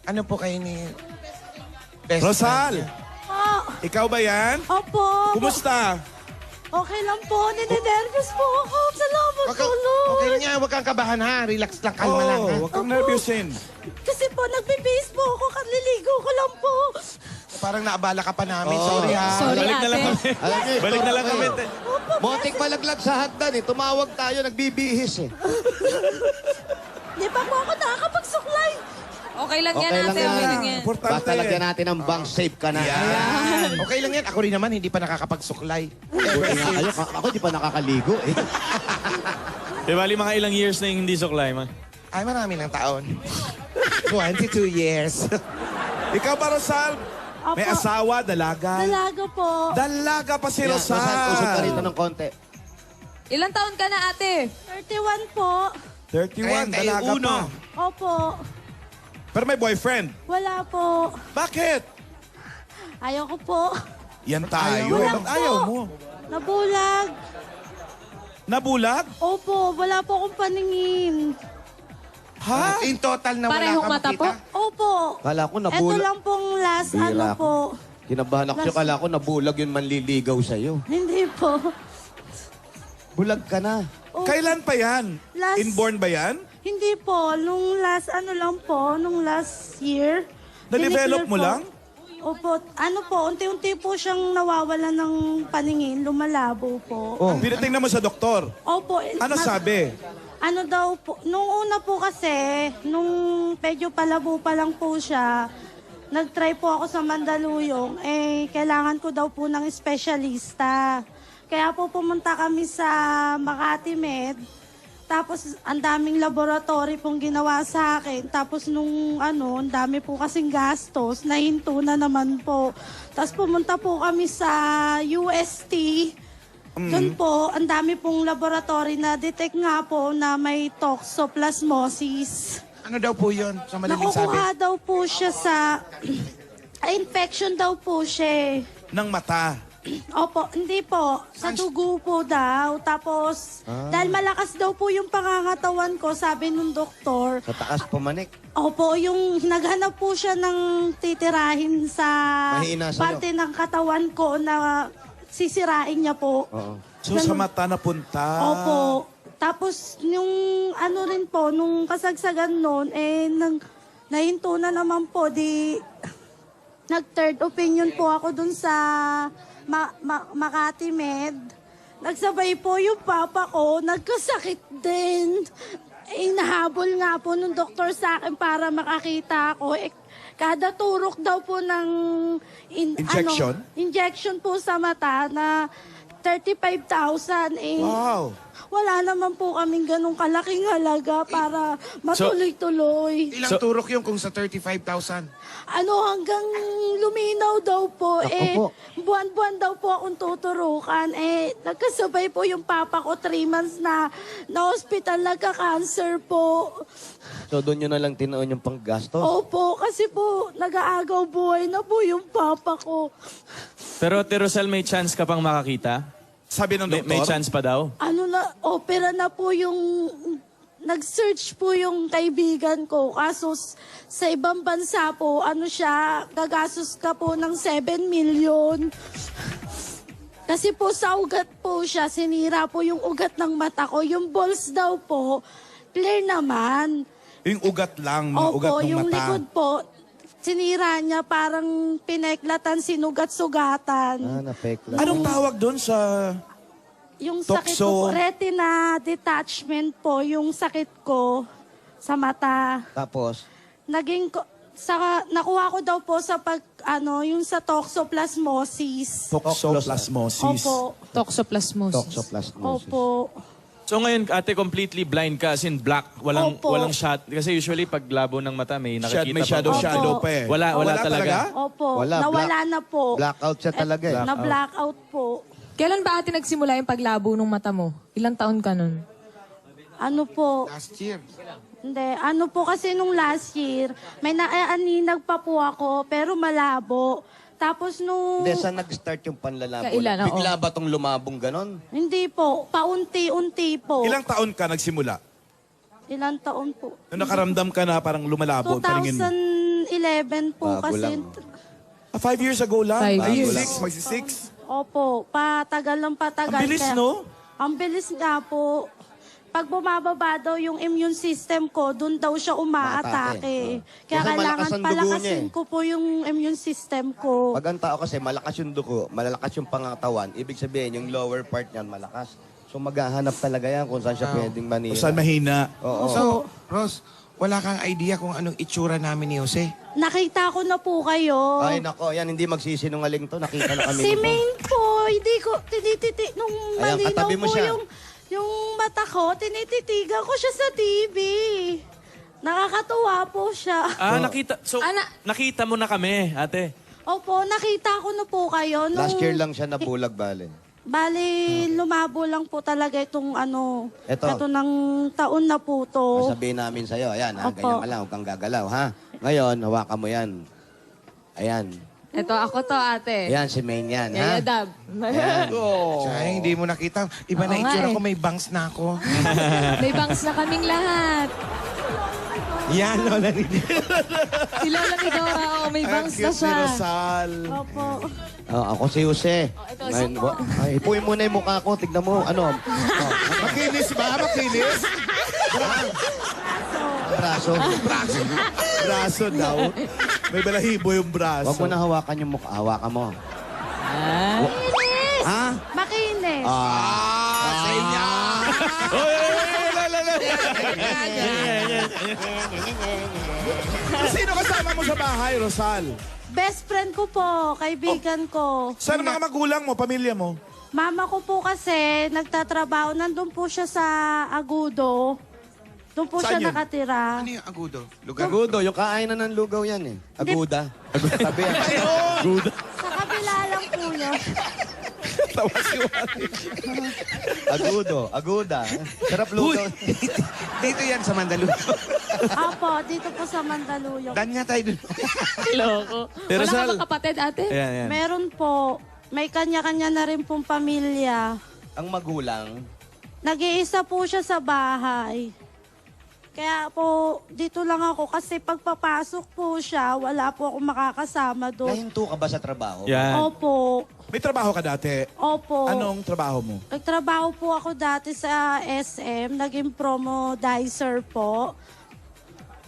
S5: Ano po kayo ni... Best
S2: Rosal,
S5: friend
S2: ikaw ba yan?
S8: Opo.
S2: Kumusta?
S8: Okay lang po. Nininervous po ako. Salamat
S5: Wag kang,
S8: tuloy.
S5: okay lang yan, huwag kang kabahan ha. Relax lang, kalma lang ha.
S2: Huwag kang nervyusin.
S8: Kasi po, nagbe-base po ako. Kaliligo ko lang po.
S5: Parang naabala ka pa namin. Sorry ha.
S6: Sorry,
S3: Balik na lang
S6: ate.
S3: kami.
S4: Alam niyo,
S3: Balik na lang kami.
S4: Montik malaglag sa hagdan eh. Tumawag tayo, nagbibihis eh.
S8: Di pa po ako nakakapagsuklay.
S6: Okay lang yan,
S4: Okay lang
S6: ate.
S4: yan.
S6: Okay lang yan.
S2: Importante.
S4: Basta lagyan natin ng bank safe ka na.
S5: Okay lang yan. Ako rin naman, hindi pa nakakapagsuklay.
S4: Buti nga kayo. Ako di pa nakakaligo eh.
S3: Di bali mga ilang years na yung hindi suklay, ma.
S5: Ay, marami ng taon. 22 years.
S2: Ikaw ba, Rosal?
S8: Opo.
S2: May asawa, dalaga?
S8: Dalaga po.
S2: Dalaga pa si
S4: Yan,
S2: Rosal.
S4: usog ka rito ng konti.
S6: Ilang taon ka na, ate?
S8: 31 po.
S2: 31, dalaga pa.
S8: Opo.
S2: Pero may boyfriend.
S8: Wala po.
S2: Bakit?
S8: Ayaw ko po.
S2: Yan tayo.
S8: Wala
S2: Ba't
S8: po.
S2: ayaw mo?
S8: Nabulag.
S2: Nabulag?
S8: Opo. Wala po akong paningin.
S2: Ha?
S5: In total na wala
S6: Parehong
S5: ka
S6: mata
S5: makita?
S6: po?
S8: Opo.
S4: Kala ko
S8: Ito
S4: nabulag.
S8: lang pong last
S4: Bira
S8: ano
S4: ako.
S8: po.
S4: Kinabahan ako siya. Kala ko nabulag yung manliligaw sa'yo.
S8: Hindi po.
S4: Bulag ka na.
S8: Oh,
S2: Kailan pa yan?
S8: Last-
S2: Inborn ba yan?
S8: Hindi po. Nung last ano lang po. Nung last year.
S2: Na-develop mo
S8: diniclear po.
S2: lang?
S8: Opo. Ano po. Unti-unti po siyang nawawala ng paningin. Lumalabo po.
S4: Oh.
S2: Pinatingnan mo sa doktor.
S8: Opo.
S2: Ano sabi?
S8: Ano daw po, nung una po kasi, nung medyo palabo pa lang po siya, nag-try po ako sa Mandaluyong, kailangan ko daw po ng espesyalista. Kaya po pumunta kami sa Makati Med, tapos ang daming laboratory pong ginawa sa akin. Tapos nung ang dami po kasing gastos, nahinto na naman po. Tapos pumunta po kami sa UST, doon po, ang dami pong laboratory na detect nga po na may toxoplasmosis.
S5: Ano daw po yun? Sa madaling sabi.
S8: Nakukuha daw po siya sa... infection daw po siya.
S2: Ng mata.
S8: Opo, hindi po. Sa dugo po daw. Tapos, dahil malakas daw po yung pangangatawan ko, sabi nung doktor,
S4: Sa taas pumanik.
S8: opo, yung naghanap po siya ng titirahin sa
S4: Mahina sa'yo.
S8: parte ng katawan ko na sisirain niya po.
S4: Oo.
S2: So sa mata napunta.
S8: Opo. Tapos, yung ano rin po, nung kasagsagan noon, nahinto na naman po, nag-third opinion po ako dun sa Makati Med. Nagsabay po yung papa ko, nagkasakit din. Nahabol nga po nung doktor sa akin para makakita ako. Kada turok daw po ng
S2: Injection?
S8: injection po sa mata na 35,000
S2: Wow.
S8: wala naman po kaming ganong kalaking halaga para matuloy-tuloy.
S5: Ilang turok yun kung sa 35,000?
S8: Hanggang luminaw daw po.
S4: Ako po.
S8: Buwan-buwan daw po akong tuturukan. Nagkasabay po yung papa ko 3 months na hospital, nagka-cancer po.
S4: So doon nyo na lang tinoon yung panggastos.
S8: Opo, kasi po nag-aagaw buhay na po yung papa ko.
S3: Pero Rosal, may chance ka pang makakita?
S2: Sabi ng doktor.
S3: May chance pa daw?
S8: Opera na po yung... Nag-search po yung kaibigan ko. Kaso sa ibang bansa po, gagastos ka po ng 7 million. Kasi po sa ugat po siya, sinira po yung ugat ng mata ko. Yung balls daw po, clear naman.
S2: Yung ugat lang, mga ugat
S8: Opo,
S2: ng
S8: yung
S2: mata.
S8: likod po, sinira niya parang pineklatan, sinugat-sugatan.
S4: Napekla.
S2: Anong tawag doon sa...
S8: Yung sakit ko po, retina detachment po, yung sakit ko sa mata.
S4: Tapos,
S8: Nakuha ko daw po sa yung sa toxoplasmosis.
S2: Toxoplasmosis.
S8: Opo.
S6: Toxoplasmosis.
S4: toxoplasmosis.
S8: Opo.
S3: So ngayon, ate, completely blind ka, as in black, walang
S8: Opo.
S3: shot. Kasi usually pag labo ng mata, may nakikita
S2: May shadow,
S8: Opo.
S2: shadow pa eh.
S3: Wala talaga.
S8: Opo.
S4: Wala,
S8: Nawala na po.
S4: Blackout siya talaga eh.
S8: Na-blackout po.
S6: Kailan ba ate nagsimula yung paglabo ng mata mo? Ilang taon ka nun?
S8: Ano po?
S5: Last year.
S8: Hindi. Ano po kasi nung last year, may naaninag pa po ako, pero malabo. Tapos nung...
S4: Hindi, saan nag-start yung panlalabo?
S6: Kailan, oo.
S4: Bigla ba tong lumabong ganon?
S8: Hindi po. Paunti-unti po.
S2: Ilang taon ka nagsimula?
S8: Ilang taon po?
S2: Nung nakaramdam ka na parang lumalabo ang paningin mo.
S8: 2011 po
S4: Bago
S8: kasi.
S4: lang.
S2: 5 years ago lang?
S6: 5
S2: Ay,
S6: years.
S2: 6, magsi-6.
S8: Opo, patagal ng patagal.
S2: Ang bilis,
S8: Kaya-
S2: no?
S8: Ang bilis nga po. Pag bumababa daw yung immune system ko, dun daw siya umaatake. Kaya
S4: Kasi
S8: kailangan
S4: malakas ang dugo niya
S8: palakasin
S4: eh.
S8: ko po yung immune system ko.
S4: Pag ang tao kasi malakas yung dugo, malalakas yung pangatawan, ibig sabihin yung lower part niyan malakas. So maghahanap talaga yan kung saan siya pwedeng manira.
S2: Saan mahina?
S4: Oo.
S5: So, Ros, wala kang idea kung anong itsura namin ni Jose?
S8: Nakita ko na po kayo.
S4: Ay nako, yan hindi magsisinungaling to. Nakita na kami
S8: Si
S4: nito.
S8: Maine po, hindi ko tinititi nung
S4: Ayan,
S8: malinaw
S4: katabi mo
S8: po
S4: siya.
S8: yung mata ko, tinititigan ko siya sa TV. Nakakatuwa po siya.
S3: Nakita mo na kami, ate.
S8: Opo, nakita ko na po kayo nung...
S4: Last year lang siya nabulag, bale.
S8: Bali, lumabo lang po talaga itong
S4: Eto.
S8: ito ng taon na po to.
S4: Sabihin namin sa'yo, ayan ha,
S8: Opo.
S4: ganyan ka lang, huwag kang gagalaw ha. Ngayon, hawakan mo yan. Ayan.
S6: Ito, ako to, ate.
S4: Ayan, si Maine yan ha.
S6: Yaya Dab.
S4: Ayan.
S5: Sayang, hindi mo nakita. Iba na
S6: Oo nga
S5: itsura
S6: eh.
S5: ko, may bangs na ako.
S6: May bangs na kaming lahat.
S5: Yan, Lola Nini.
S6: Si Lola ni Dora, may bangs na
S2: Cute ni
S6: siya.
S2: Rosal.
S8: Opo.
S4: Ako si Jose.
S6: ito,
S4: Ngayon, ay, ipuin mo na yung mukha ko, tignan mo, ano.
S2: Makinis ba? Makinis?
S4: Braso.
S2: Braso daw. May balahibo yung braso.
S4: Huwag mo na hawakan yung mukha, hawakan mo.
S8: Makinis!
S4: Ha?
S8: Makinis!
S5: Sa inyo.
S2: Sino kasama mo sa bahay, Rosal?
S8: Best friend ko po, kaibigan ko.
S2: Saan ang mga magulang mo, pamilya mo?
S8: Mama ko po kasi nagtatrabaho, nandun po siya sa Agudo. Doon po
S2: Saan
S8: siya
S2: yun?
S8: nakatira.
S5: Ano yung agudo? Lugar?
S4: Agudo, yung kainan ng lugaw yan eh. Aguda. Tabi yan.
S8: Sa kabila lang po yun.
S2: Tawa si Wally.
S4: Aguda. Sarap lugaw.
S5: Dito yan sa Mandaluyong.
S8: Opo, dito po sa Mandaluyong.
S5: Dan nga tayo dun.
S6: Loko.
S3: Pero
S6: Wala ka
S3: Sal-
S6: bang kapatid, ate?
S3: Ayan, ayan.
S8: Meron po. May kanya-kanya na rin pong pamilya.
S4: Ang magulang,
S8: Nag-iisa po siya sa bahay. Kaya po, dito lang ako kasi pagpapasok po siya, wala po akong makakasama doon.
S4: nahinto ka ba sa trabaho?
S3: Yan.
S8: Opo.
S2: May trabaho ka dati?
S8: Opo.
S2: Anong trabaho mo?
S8: Nagtrabaho po ako dati sa SM, naging promo dicer po.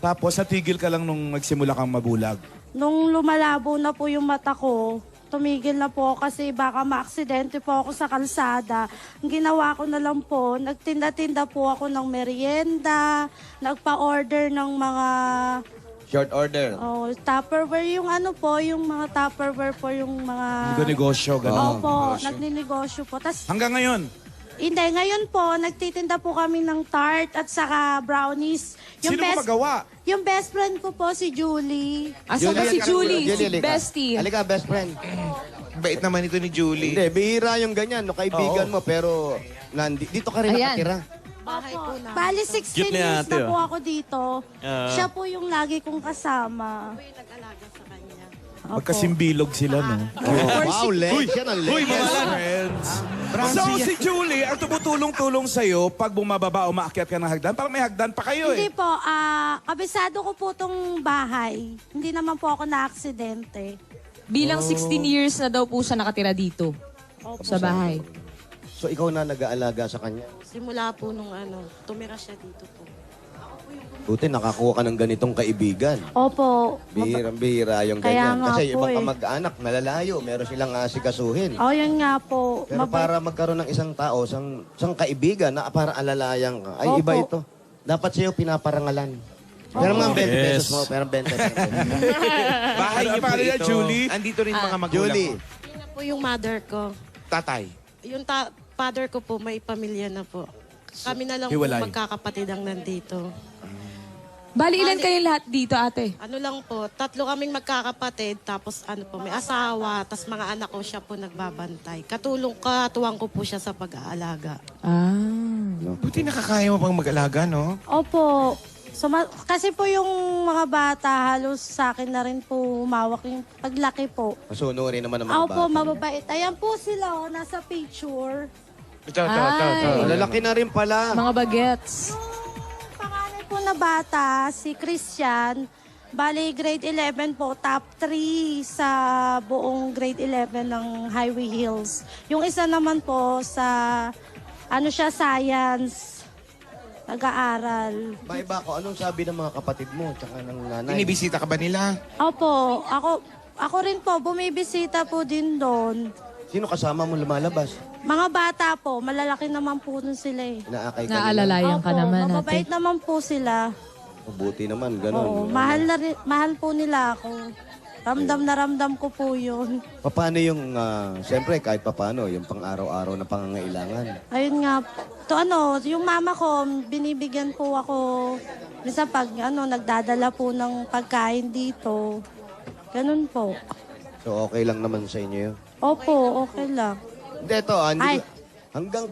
S2: Tapos natigil ka lang nung nagsimula kang mabulag.
S8: Nung lumalabo na po yung mata ko, tumigil na po ako kasi baka maaksidente po ako sa kalsada. Ang ginawa ko na lang po, nagtinda-tinda po ako ng merienda, nagpa-order ng mga
S4: Short order.
S8: Tupperware, yung yung mga Tupperware po, yung mga...
S2: Negosyo, gano'n.
S8: Opo, nagninegosyo po. Tas,
S2: Hanggang ngayon,
S8: hindi, ngayon po, nagtitinda po kami ng tart at saka brownies.
S2: sino mo magawa?
S8: Yung best friend ko po, si Julie.
S6: Asa ba si Julie? Si
S4: halika.
S6: bestie.
S4: Halika, best friend.
S5: Bait naman ito ni Julie.
S4: Hindi, bihira yung ganyan. No, kaibigan mo, pero dito ka rin
S6: Ayan.
S4: nakatira.
S8: Bahay po na. Bali, 16
S3: Cute ni
S8: years
S3: ate,
S8: na po
S3: oh.
S8: ako dito. Siya po yung lagi kong kasama.
S2: Magkasimbilog sila, no?
S4: Wow, lens. Yan ang lens.
S2: Friends. So, si Julie, ang tumutulong-tulong sa'yo pag bumababa o maakyat ka ng hagdan, parang may hagdan pa kayo
S8: Hindi
S2: eh.
S8: po, kabisado ko po tong bahay. Hindi naman po ako na-aksidente.
S6: Bilang 16 years na daw po siya nakatira dito. Sa bahay.
S4: So, ikaw na nag-aalaga sa kanya.
S9: Simula po nung tumira siya dito po.
S4: Buti, nakakuha ka ng ganitong kaibigan.
S8: Opo.
S4: Bihirang-bihira yung
S8: Kaya
S4: ganyan.
S8: nga
S4: Kasi
S8: po
S4: ibang
S8: eh.
S4: kamag-anak, malalayo. Meron silang asikasuhin.
S8: Yun nga po.
S4: Pero para magkaroon ng isang tao, isang kaibigan na para alalayang ka, ay
S8: Opo.
S4: iba ito. Dapat sa'yo pinaparangalan. Pero mga 20 pesos mo, pero 20 pesos.
S5: Bahay niyo po
S2: Paano yan,
S5: ito.
S2: Julie?
S5: Andito rin mga magulang
S4: Julie,
S5: ko.
S9: Yun na po yung mother ko.
S5: Tatay.
S9: Yung father ko po, may pamilya na po. Kami na lang
S2: hiwalay.
S9: po magkakapatid ang nandito.
S6: Bali, ilan kayo lahat dito, ate?
S9: Ano lang po, 3 kaming magkakapatid, tapos may asawa, tapos mga anak ko siya po nagbabantay. Katuwang ko po siya sa pag-aalaga.
S5: Buti nakakaya mo pang mag-alaga, no?
S8: Opo. So, kasi po yung mga bata, halos sa akin na rin po humawak yung paglaki po.
S4: masunurin naman ng mga
S8: Opo,
S4: bata.
S8: mababait. Ayan po sila, nasa picture.
S5: Ito.
S4: Lalaki na rin pala.
S6: Mga bagets.
S8: Panganay po na bata, si Christian, Bali, grade 11 po, top 3 sa buong grade 11 ng Highway Hills. Yung isa naman po sa, science, nag-aaral.
S4: Maiba ko, anong sabi ng mga kapatid mo tsaka ng nanay?
S5: Binibisita ka ba nila?
S8: Opo, ako rin po, bumibisita po din doon.
S4: Sino kasama mo lumalabas?
S8: Mga bata po, malalaki naman po nun sila eh.
S4: Inaakay ka nila?
S6: Naalalayan ka naman
S8: mababait
S6: natin.
S8: naman po sila.
S4: Mabuti naman, gano'n.
S8: Oo, mahal po nila ako. Ramdam na ramdam ko po yun.
S4: Paano yung, siyempre kahit paano, yung pang-araw-araw na pangangailangan?
S8: Ayun nga, yung mama ko, binibigyan po ako, minsan pag nagdadala po ng pagkain dito. Ganun po.
S4: So okay lang naman sa inyo yun?
S8: Opo, okay lang.
S4: Hindi, ito,
S8: Ay.
S4: hanggang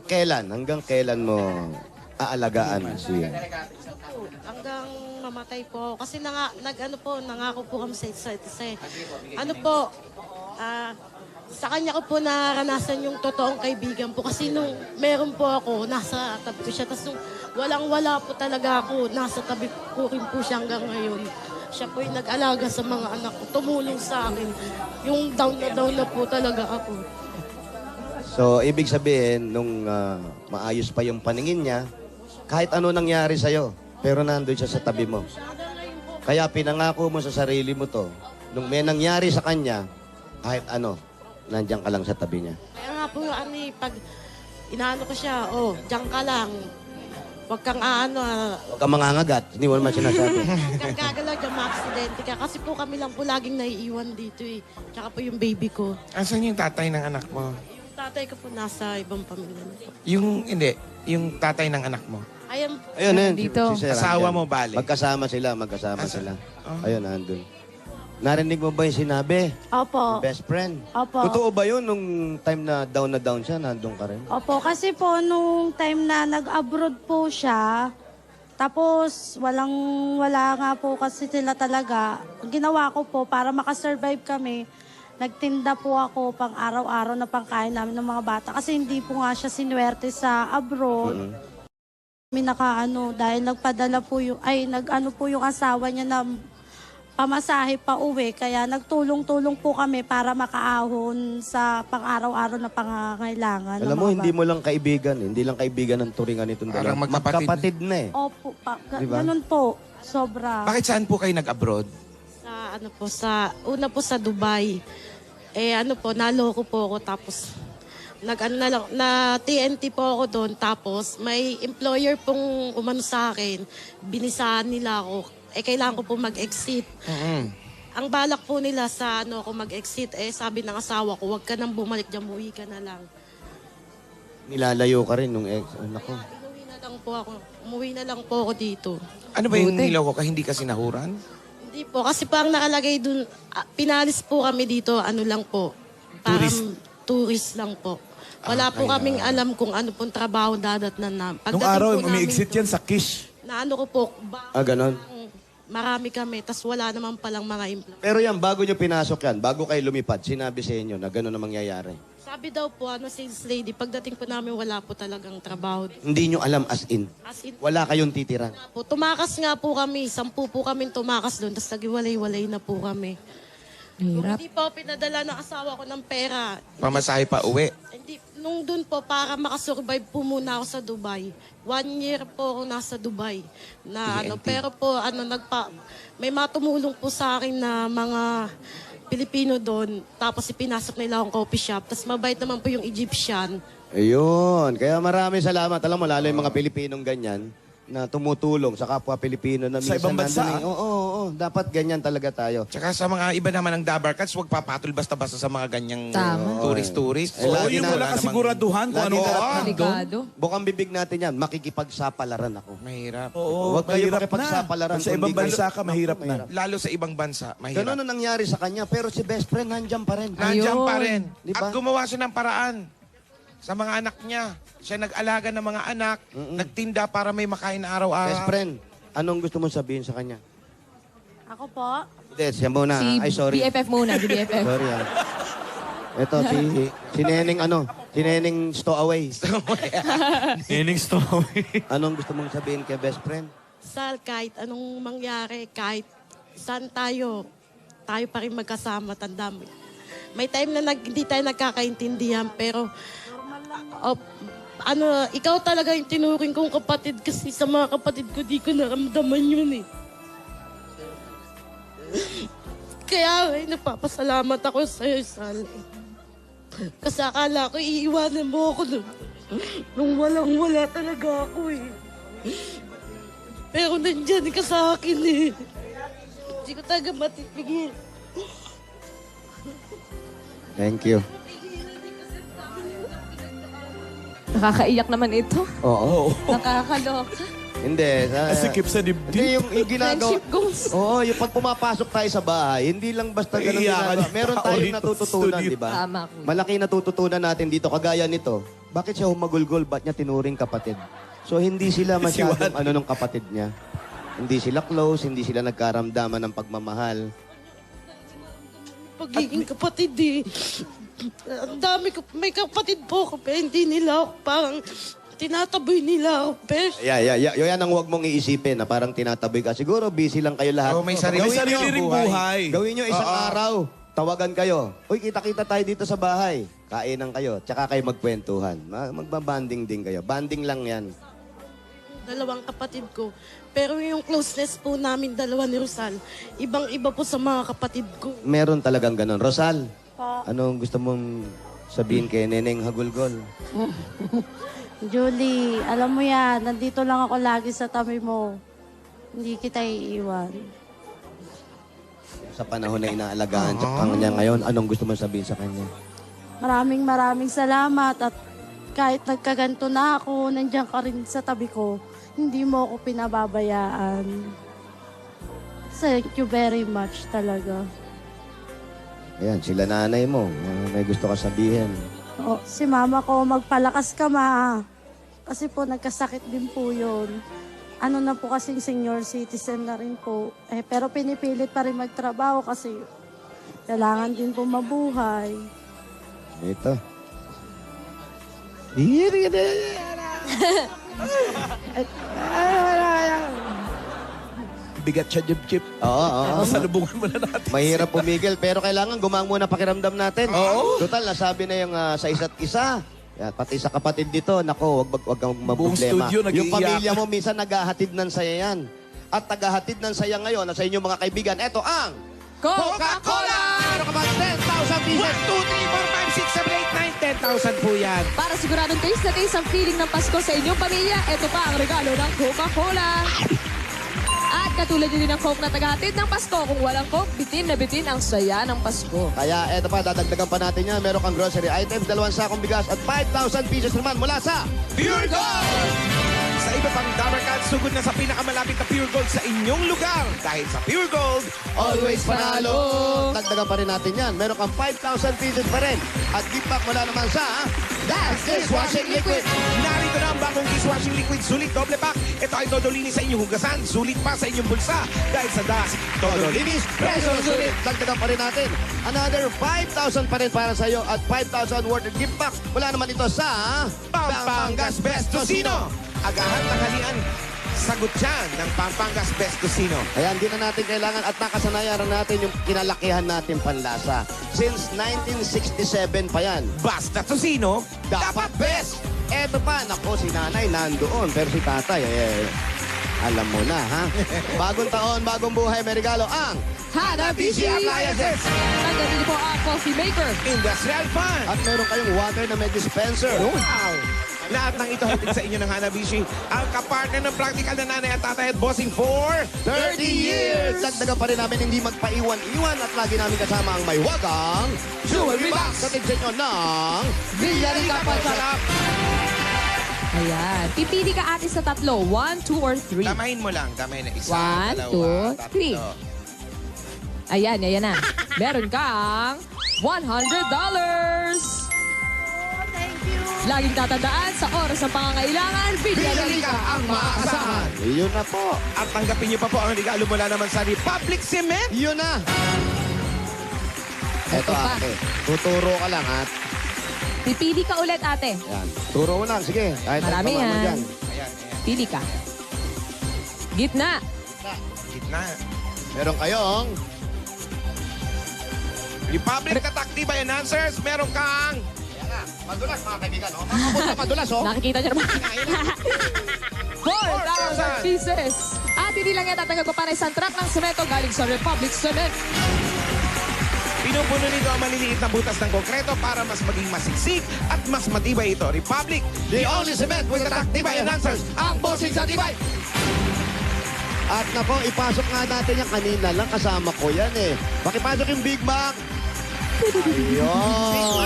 S4: kailan mo aalagaan si...
S9: Hanggang mamatay po. Kasi nangako po kami sa isa't isa. Sa kanya ko po naranasan yung totoong kaibigan po. Kasi nung meron po ako, nasa tabi ko siya. Tapos nung walang-wala po talaga ako, nasa tabi ko rin po siya hanggang ngayon. Siya po yung nag-alaga sa mga anak ko, tumulong sa akin. Yung down na po talaga ako.
S4: So, ibig sabihin, nung maayos pa yung paningin niya, kahit ano nangyari sa'yo, pero nandun siya sa tabi mo. Kaya pinangako mo sa sarili mo to, nung may nangyari sa kanya, kahit ano, nandiyan ka lang sa tabi niya.
S9: Kaya nga po pag inaano ko siya, diyan ka lang. Huwag kang
S4: Huwag kang mangangagat, hindi mo naman sinasabi.
S9: huwag kang gagalaw dyan, ma-aksidente ka. Kasi po kami lang po laging naiiwan dito eh. Tsaka po yung baby ko.
S5: Asan yung tatay ng anak mo?
S9: Yung tatay ko po nasa ibang pamilya na po.
S5: Yung tatay ng anak mo.
S9: Ayan po.
S4: Ayun,
S6: Dito.
S4: si Sir,
S5: Asawa
S4: andyan.
S5: mo, bali?
S4: Magkasama sila. Ayun, nandun. Narinig mo ba yung sinabi?
S8: Opo.
S4: Best friend.
S8: Opo.
S4: Totoo ba yun nung time na down siya, nandun ka rin?
S8: Opo, kasi po nung time na nag-abroad po siya, tapos wala nga po kasi sila talaga. Ang ginawa ko po para makasurvive kami, nagtinda po ako pang araw-araw na pangkain namin ng mga bata. Kasi hindi po nga siya sinuwerte sa abroad. Kami dahil nagpadala po po yung asawa niya na pamasahe pa uwi. Kaya nagtulong-tulong po kami para makaahon sa pang-araw-araw na pangangailangan.
S4: Alam mo, hindi mo lang kaibigan. Hindi lang kaibigan ng turingan itong
S5: Parang
S4: dalawa.
S5: magkapatid.
S4: Magkapatid na eh.
S8: Opo,
S4: Diba?
S8: ganun po. Sobra.
S5: Bakit saan po kayo nag-abroad?
S9: Una po sa Dubai. Naloko po ako tapos na TNT po ako doon tapos may employer pong umano sa akin, binisahan nila ako. Kailangan ko po mag-exit. Ang balak po nila sa ako mag-exit, sabi ng asawa ko, huwag ka nang bumalik dyan, muwi ka na lang.
S4: Nilalayo ka rin nung ex. Nako.
S9: Umuwi na lang po ako dito.
S5: Ano ba yung niloko ka? Hindi ka sinahuran?
S9: Hindi po, kasi parang nakalagay dun, pinalis po kami dito, lang po. Parang tourist lang po. Wala po kaming alam kung ano pong trabaho dadatnan na.
S2: Nung araw, umiexit yan sa Kish.
S9: Naano ko po,
S4: Ganon.
S9: marami kami, tas wala naman palang mga employee.
S4: Pero yan, bago nyo pinasok yan, bago kayo lumipad, sinabi sa inyo na gano'n na mangyayari.
S9: Sabi daw po, sales lady, pagdating po namin wala po talagang trabaho.
S4: Hindi nyo alam as in.
S9: As in,
S4: Wala kayong titira.
S9: po, tumakas nga po kami, 10 po kami tumakas doon, tas nagiwalay-walay na po kami.
S6: Hirap.
S9: Hindi po pinadala ng asawa ko ng pera.
S5: Pamasahe pa uwi.
S9: Hindi, nung doon po, para makasurvive po muna ako sa Dubai. 1 year po ako nasa Dubai. Pero po, may matumulong po sa akin na mga Pilipino doon. Tapos ipinasok nila akong coffee shop. Tapos mabait naman po yung Egyptian.
S4: Ayun. Kaya maraming salamat. Alam mo, lalo yung mga Pilipinong ganyan na tumutulong sa kapwa Pilipino na
S2: Sa ibang bansa,
S4: nandun eh. Oo. Dapat ganyan talaga tayo.
S5: Tsaka sa mga iba naman ng Dabar Cats, huwag papatol basta-basta sa mga ganyang
S6: Tama.
S5: tourist-tourist.
S4: Eh,
S2: Oo,
S4: lagi
S2: yung
S4: na-
S2: wala kasiguraduhan kung
S4: Lagi
S2: ano
S4: na-
S2: dapat nandun.
S6: Delikado.
S4: Bukang bibig natin yan, makikipagsapalaran ako.
S5: Mahirap.
S2: Oo,
S4: Huwag kayo
S2: mahirap
S4: makipagsapalaran
S2: na. Sa
S4: kung
S2: ibang
S4: di kayo-
S2: bansa ka, mahirap na.
S5: Lalo sa ibang bansa, mahirap.
S4: Ganun ang nangyari sa kanya, pero si best friend nandyan pa rin.
S5: Nandiyan
S6: Ayun.
S5: pa rin.
S4: Di ba?
S5: At gumawa siya ng paraan sa mga anak niya. Siya nag-alaga ng mga anak, nagtinda para may makain na araw-araw.
S4: Best friend, anong gusto mong sabihin sa kanya?
S8: Ako po,
S4: Hindi, siya muna.
S6: Si
S4: Ay, sorry.
S6: BFF muna, si BFF.
S4: Sorry Ito, si Neneng si Neneng Stowaway.
S3: Meaning story.
S4: Anong gusto mong sabihin kay best friend?
S9: Sal, kahit anong mangyari, kahit saan tayo pa rin magkasama, tanda mo. May time na hindi tayo nagkakaintindihan, pero ikaw talaga yung tinuring kong kapatid kasi sa mga kapatid ko, di ko naramdaman yun eh. Kaya napapasalamat ako sa'yo, Sal. Kasi akala ko iiwanan mo ako nung walang-wala talaga ako eh. Pero nandyan ka sa akin eh. Hindi ko talaga matipigil.
S4: Thank you.
S6: Nakakaiyak naman ito.
S4: Oo.
S6: Nakakaloka.
S4: Hindi.
S2: Sikip sa dibdib.
S4: Hindi, yung ginagawa.
S6: Friendship goals.
S4: Oo, yung pag pumapasok tayo sa bahay, hindi lang basta ganun
S2: Iiyakan
S4: ginagawa.
S2: yung
S4: Meron
S2: tao
S4: tayong
S2: dito sa
S4: natututunan,
S2: studio.
S4: di ba?
S6: Tama, kuya.
S4: Malaki natututunan natin dito, kagaya nito. Bakit siya humagulgol? Ba't niya tinuring kapatid? So, hindi sila masyadong nung kapatid niya. Hindi sila close, hindi sila nagkaramdaman ng pagmamahal.
S9: Pagiging kapatid eh. Ang dami ko, may kapatid po ako, pero hindi nila ako parang tinataboy nila ako. Pero
S4: Yan ang huwag mong iisipin na parang tinataboy ka. Siguro busy lang kayo lahat.
S5: Oo, may sarili
S2: May sarili ring buhay.
S4: Gawin nyo isang araw. Tawagan kayo. Uy, kita-kita tayo dito sa bahay. Kainan kayo. Tsaka kayo magkwentuhan. Magbabanding din kayo. Banding lang yan.
S9: dalawang kapatid ko. Pero yung closeness po namin dalawa ni Rosal, ibang-iba po sa mga kapatid ko.
S4: Meron talagang ganon. Rosal, anong gusto mong sabihin kay Neneng Hagulgol?
S8: Julie, alam mo yan, nandito lang ako lagi sa tabi mo. Hindi kita iiwan.
S4: Sa panahon na inaalagaan sa kanya ngayon, anong gusto mong sabihin sa kanya?
S8: Maraming salamat at kahit nagkaganto na ako, nandiyan ka rin sa tabi ko. Hindi mo ako pinababayaan. Thank you very much talaga.
S4: Ayan, sila nanay mo. May gusto ka sabihin.
S8: O, si mama ko, magpalakas ka ma. Kasi po, nagkasakit din po yun. Ano na po kasing senior citizen na rin po. Pero pinipilit pa rin magtrabaho kasi kailangan din po mabuhay.
S4: Ito.
S2: Bigat siya, Jip-Chip.
S4: Oo.
S2: Salubungan mo na natin.
S4: Mahirap pumigil, pero kailangan gumaan muna pakiramdam natin.
S2: Oo.
S4: Total, nasabi na yung sa isa't isa. Yan, pati sa kapatid dito, nako, wag kang
S2: Buong
S4: problema.
S2: studio
S4: Yung
S2: nag-iiyak.
S4: pamilya mo, minsan naghahatid ng saya yan. At tagahatid ng saya ngayon, sa inyong mga kaibigan, eto ang
S5: Coca-Cola!
S4: Meron ka ba 10,000 pieces?
S5: 1, 2, 3, 4, 5, 6, 7, 8, 9, 10,000 po yan.
S6: Para siguradong taste na taste ang feeling ng Pasko sa inyong pamilya, ito pa ang regalo ng Coca-Cola. At katulad nyo din ng Coke na tagahatid ng Pasko, kung walang Coke, bitin na bitin ang saya ng Pasko.
S4: Kaya eto pa, dadagdagan pa natin yan. Meron kang grocery items, 2 sakong bigas at 5,000 pieces naman mula sa
S5: Pure Gold! Sa iba pang Dabber Cats, sugod na sa pinakamalapit na Pure Gold sa inyong lugar. Dahil sa Pure Gold,
S4: Always Panalo. Dagdagan pa rin natin yan. Meron kang 5,000 pieces pa rin. At gift pack mula naman sa That's Dishwashing Liquid.
S5: narito na ang bagong dishwashing liquid sulit doble pack. Ito ay dodolinis sa inyong hugasan, sulit pa sa inyong bulsa. Dahil sa Das Dodolinis,
S4: Preso sulit. Dagdagan pa rin natin. Another 5,000 pa rin para sa iyo at 5,000 worth of gift pack. Mula naman ito sa
S5: Pampangas Best Tocino. Agahan tanghalian, sagot yan ng Pampangas Best Tocino.
S4: Kaya hindi na natin kailangan at nakasanayan natin yung kinalakihan natin panlasa. Since 1967 pa yan.
S5: Basta Tocino, dapat best!
S4: Eto pa, nako si nanay nandoon, pero si tatay, alam mo na, ha? Bagong taon, bagong buhay, may regalo ang
S6: Hanabishi
S5: Appliances!
S6: Tanggalin po ang coffee maker.
S5: Industrial Fun!
S4: at meron kayong water na may dispenser.
S5: Wow! Lahat ng ito hatid sa inyo ng Hanabishi. Ang kapartner ng practical na nanay at tatay at bossing for
S4: 30 years! Dagdagan pa rin namin hindi magpaiwan-iwan at lagi namin kasama ang may wagang
S5: Jewelry Box!
S4: Katid sa inyo ng
S6: Villarica Pansarap. Ayan. Pipili ka ate sa tatlo. 1, 2, or 3.
S5: Damahin mo lang. Damahin na. Isa,
S6: 1,
S5: dalawa,
S6: 2, 3.
S5: tatlo.
S6: Ayan na. Meron kang $100.
S8: Thank you.
S6: Laging tatandaan sa oras ng pangangailangan,
S5: Villarica ang maaasahan.
S4: Yun na po.
S5: At tanggapin niyo pa po ang regalo mula naman sa Republic Cement.
S4: Yun na. Eto
S6: pa.
S4: ate, tuturo ka lang ha.
S6: Pipili ka ulit ate.
S4: Yan. Turo mo lang, sige. Kahit
S6: Marami
S4: ano pa man
S6: yan.
S4: dyan.
S5: Ayan.
S6: Pili ka. Gitna.
S5: Gitna.
S4: Meron kayong
S5: Republic Tatak Tibay Enhancers, meron kang...
S4: Ayan na, madulas mga kaibigan. Oh. Mga kabot na madulas, oh.
S6: Nakikita niyo naman. 4,000 pieces. At hindi lang yan tatanggal ko para isang truck ng semento galing sa Republic Cement.
S5: Pinupuno nito ang maliliit na butas ng konkreto para mas maging masiksik at mas matibay ito. Republic,
S4: The only cement with Tatak Tibay Enhancers, ang bossing sa tibay. At nako, ipasok nga natin yan. Kanina lang kasama ko yan eh. Pakipasok yung Big Mac. Ayun.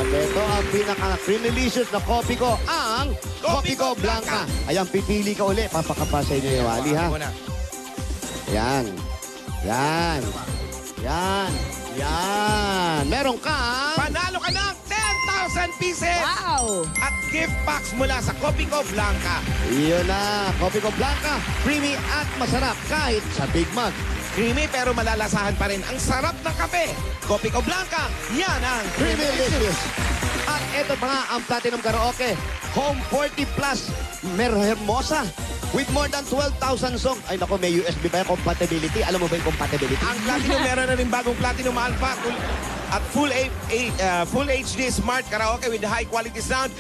S4: Ito ang pinaka-creamylicious na kopi ko, ang Kopi Ko Blanca. Ayan, pipili ka uli. Papakapa sa inyo yung wali, ha? Yan. Yan. Yan. Yan. Meron ka.
S5: Panalo ka ng 10,000 pieces!
S6: Wow!
S5: At gift packs mula sa Kopi Ko Blanca.
S4: Iyon na. Kopi Ko Blanca. Creamy at masarap kahit sa Big Mac.
S5: Creamy pero malalasahan pa rin ang sarap ng kape. Kopi Ko Blanca, yan ang
S4: Creamylicious. At ito pa nga ang Platinum Karaoke. Home 40 Plus Hermosa. With more than 12,000 songs. Ay nako, may USB pa yung compatibility. Alam mo ba yung compatibility?
S5: Ang Platinum meron na rin bagong Platinum Alpha at full HD Smart Karaoke with high quality sound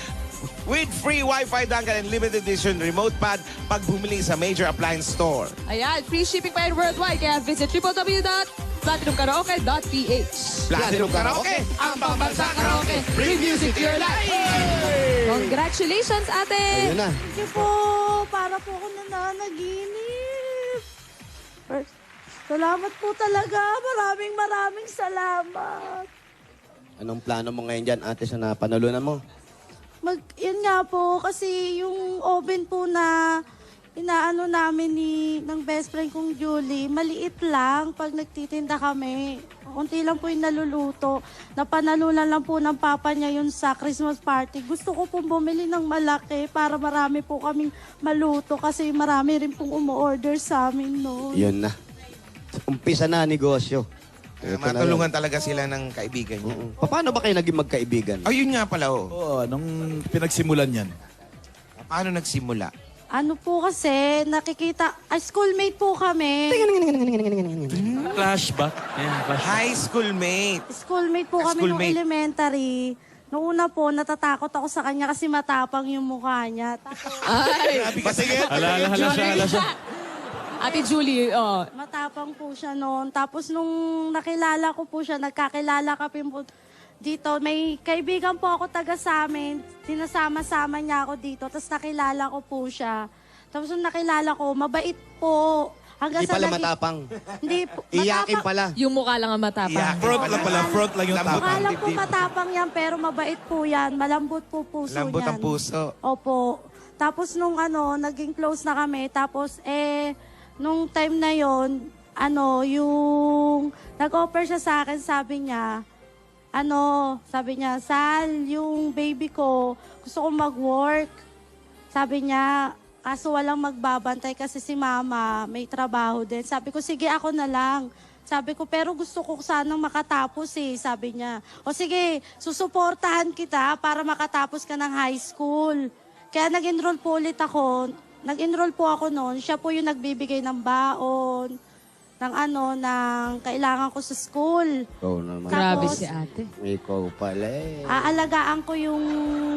S5: with free Wi-Fi dongle and limited edition remote pad pag bumili sa major appliance store.
S6: Ayan, free shipping pa yan worldwide. Kaya visit www.platinumkaraoke.ph.
S5: Platinum Karaoke, ang pambansa karaoke. Bring music to your life!
S6: Congratulations, ate!
S4: Ayun na.
S8: Thank you po. Para po ako nananaginip. First, salamat po talaga. Maraming salamat.
S4: Anong plano mo ngayon dyan, ate, sa napanalunan mo?
S8: Yun nga po, kasi yung oven po na inaano namin ng best friend kong Julie, maliit lang pag nagtitinda kami. Kunti lang po yung naluluto. Napanalunan lang po ng papa niya yun sa Christmas party. Gusto ko pong bumili ng malaki para marami po kaming maluto kasi marami rin pong umu-order sa amin noon.
S4: Yun na. Umpisa na negosyo. Ito na
S5: Matulungan talaga sila ng kaibigan niya.
S4: yun. Paano ba kayo naging magkaibigan?
S5: Ayun nga pala, oh.
S2: Oo, nung pinagsimulan yan.
S5: Paano nagsimula?
S8: Ano po kasi, nakikita, schoolmate po kami.
S3: Flashback. Ayan, flashback.
S5: High school mate.
S8: Schoolmate po kami nung
S5: Schoolmate.
S8: elementary. Noong una po, natatakot ako sa kanya kasi matapang yung mukha niya. Tapos,
S6: Ay!
S3: Hala siya.
S6: Ate Julie, oh.
S8: matapang po siya noon. Tapos nung nakilala ko po siya, nagkakilala kami po dito. May kaibigan po ako taga sa amin. Sinasama-sama niya ako dito. Tapos nakilala ko po siya. Tapos nung nakilala ko, mabait po. Hanggang
S4: Hindi
S8: sa
S4: pala
S8: naging-
S4: matapang.
S8: Hindi po.
S4: Iyakin pala.
S6: Yung mukha lang ang matapang.
S5: Yeah.
S2: Front lang pala, front lang yung
S5: Lambot.
S2: tapang.
S8: Alam po matapang yan, pero mabait po yan. Malambot po puso
S5: Lambot ang
S8: niyan.
S5: puso.
S8: Opo. Tapos nung naging close na kami. Tapos nung time na yon, yung nag-offer siya sa akin, sabi niya, Sal, yung baby ko, gusto ko mag-work. Sabi niya, kaso walang magbabantay kasi si mama may trabaho din. Sabi ko, sige, ako na lang. Sabi ko, pero gusto ko sanang makatapos sabi niya. O sige, susuportahan kita para makatapos ka ng high school. Kaya nag-enroll po ulit ako. Nag-enroll po ako noon. Siya po yung nagbibigay ng baon, ng kailangan ko sa school.
S4: Oo naman.
S6: Grabe
S8: Tapos,
S6: si ate.
S4: Ikaw pala eh.
S8: Aalagaan ko yung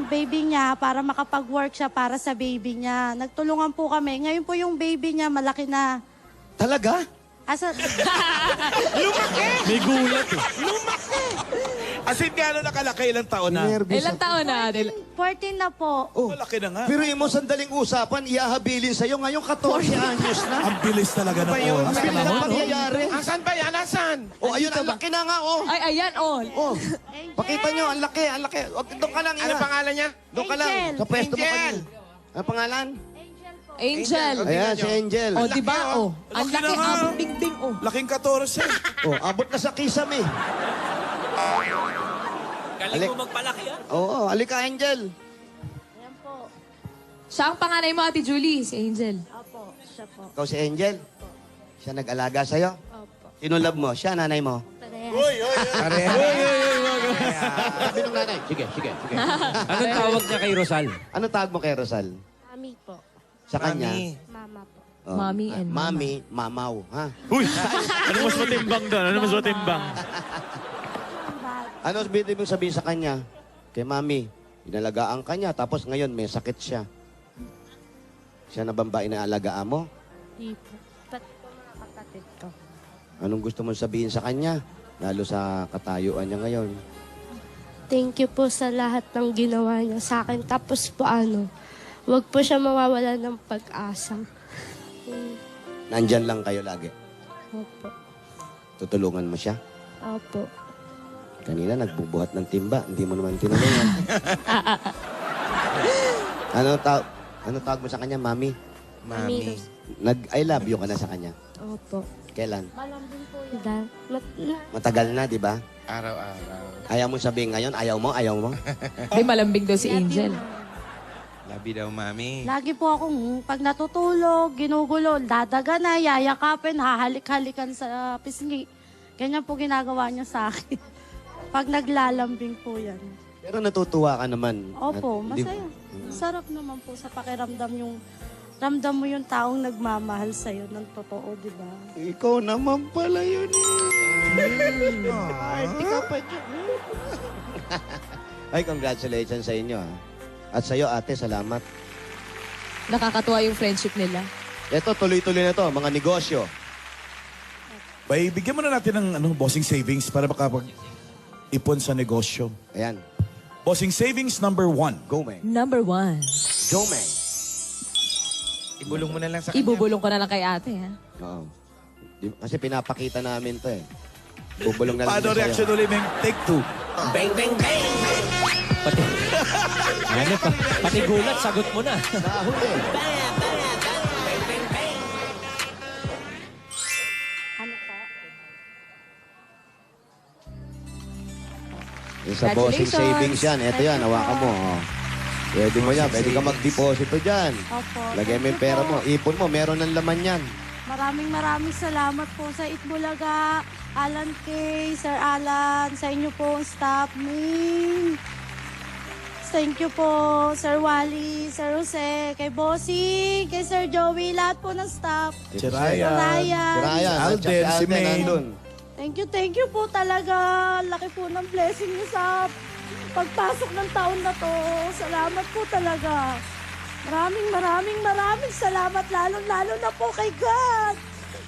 S8: baby niya para makapag-work siya para sa baby niya. Nagtulungan po kami. Ngayon po yung baby niya malaki na.
S4: Talaga?
S3: May gulat eh.
S2: As in, gano'n nakalaki, ilang taon na?
S4: Nervous
S6: Ilang taon na?
S8: 14 na po.
S4: Oh,
S2: Malaki na nga.
S4: pero mo sandaling usapan, iahabilin sa'yo. Ngayon 14 anyos na.
S2: Ang bilis talaga ng
S5: yun?
S2: oras.
S4: Ang bilis na pangyayari.
S5: Asan ba yan? Asan?
S4: Oh, ayun, ang laki na nga, oh.
S6: Ay, ayan, oh.
S4: Oh, pakita nyo, ang laki, ang laki. O, doon ka lang,
S5: Ano
S4: Ina.
S5: pangalan niya?
S4: Doon ka lang,
S8: Angel.
S4: sa pwesto mo
S5: Angel.
S4: kanina. Ang pangalan?
S6: Angel.
S4: Ayan, si Angel.
S6: Oh, di ba? Oh. Ang
S2: Laki
S6: laki,
S2: na nga.
S6: ang bing-bing, oh.
S2: Laking 14.
S4: Oh, abot na sa kisame.
S1: Galing mo magpalaki yan.
S4: Oo, alika, Angel.
S8: Ayan po.
S6: Siya ang panganay mo, Ate Julie, si Angel.
S8: Opo, siya po.
S4: Ikaw si Angel. Siya nag-alaga sa'yo.
S8: Opo.
S4: Sino love mo? Siya, nanay mo. Sabi ng nanay. Sige.
S1: Anong tawag niya kay Rosal?
S4: Ano tawag mo kay Rosal?
S8: Mami po.
S4: Sa kanya?
S5: Mami.
S8: Mama po.
S6: Mommy and mama.
S4: Mami, mamaw, ha?
S3: Uy! Ano mas matimbang doon? Ano mas matimbang?
S4: Ano ibig mong sabihin sa kanya? Kay mami, inalagaan ka niya, tapos ngayon may sakit siya. Siya na ba inaalagaan mo?
S9: Di po. Pati po mga kapatid ko.
S4: Anong gusto mong sabihin sa kanya? Lalo sa katayuan niya ngayon.
S10: Thank you po sa lahat ng ginawa niya sa akin. Tapos po wag po siya mawawala ng pag-asa.
S4: Nandyan lang kayo lagi.
S10: Opo.
S4: Tutulungan mo siya.
S10: Opo.
S4: Kanina nagbubuhat ng timba, hindi mo naman tinulungan. ano tawag mo sa kanya, mami?
S10: Mami.
S4: I love you ka na sa kanya.
S10: Opo.
S4: Kailan?
S10: Malambing po yan.
S4: Matagal na, di ba?
S5: Araw-araw.
S4: Ayaw mo sabihin ngayon, ayaw mo?
S6: Di malambing daw si Angel.
S5: Labi daw, mami.
S8: Lagi po akong pag natutulog, ginugulo, dadaga na, yayakapin, hahalik-halikan sa pisngi. Ganyan po ginagawa niya sa akin. Pag naglalambing po yan.
S4: Pero natutuwa ka naman.
S8: Opo,
S4: At di-
S8: masaya. Sarap naman po sa pakiramdam yung ramdam mo yung taong nagmamahal sa'yo ng totoo, di ba?
S4: Ikaw naman pala yun eh. Party ka pa dyan. Ay, congratulations sa inyo. At sa'yo, ate, salamat.
S6: Nakakatuwa yung friendship nila.
S4: Ito, tuloy-tuloy na to, mga negosyo.
S2: Bay, bigyan mo na natin ng bossing savings para makapag-ipon sa negosyo.
S4: Ayan,
S2: Bossing savings number 1.
S4: go, Meng.
S6: Number 1.
S4: Go, Meng.
S5: Ibulong mo na lang sa kanya.
S6: Ibubulong ko na lang kay ate, ha?
S4: Oo. Kasi pinapakita namin to eh. Bubulong na lang
S2: Paano
S4: niya sa'yo.
S2: reaction ulit, Meng? Take 2.
S1: Pati, ano, pati gulat, sagot mo na.
S4: Nahuli.
S8: Ano po?
S4: Yung sa bossing
S6: Congratulations.
S4: savings yan. Ito yan, hawakan mo. Oh. Pwede mo yan. Pwede ka mag-deposito dyan.
S8: Opo.
S4: Lagay mo yung pera mo. Ipon mo. Meron ng laman yan.
S8: Maraming salamat po sa Itbulaga, Alan K, Sir Alan, sa inyo po ang staff, Ming. Thank you po, Sir Wally, Sir Jose, kay Bossing, kay Sir Joey, lahat po ng staff.
S2: Si Ryan.
S8: Ryan.
S4: Si Ryan.
S2: Alden, si May.
S4: nandun.
S8: Thank you po talaga. Laki po ng blessing niyo sa pagpasok ng taon na to. Salamat po talaga. Maraming salamat. Lalo na po kay God.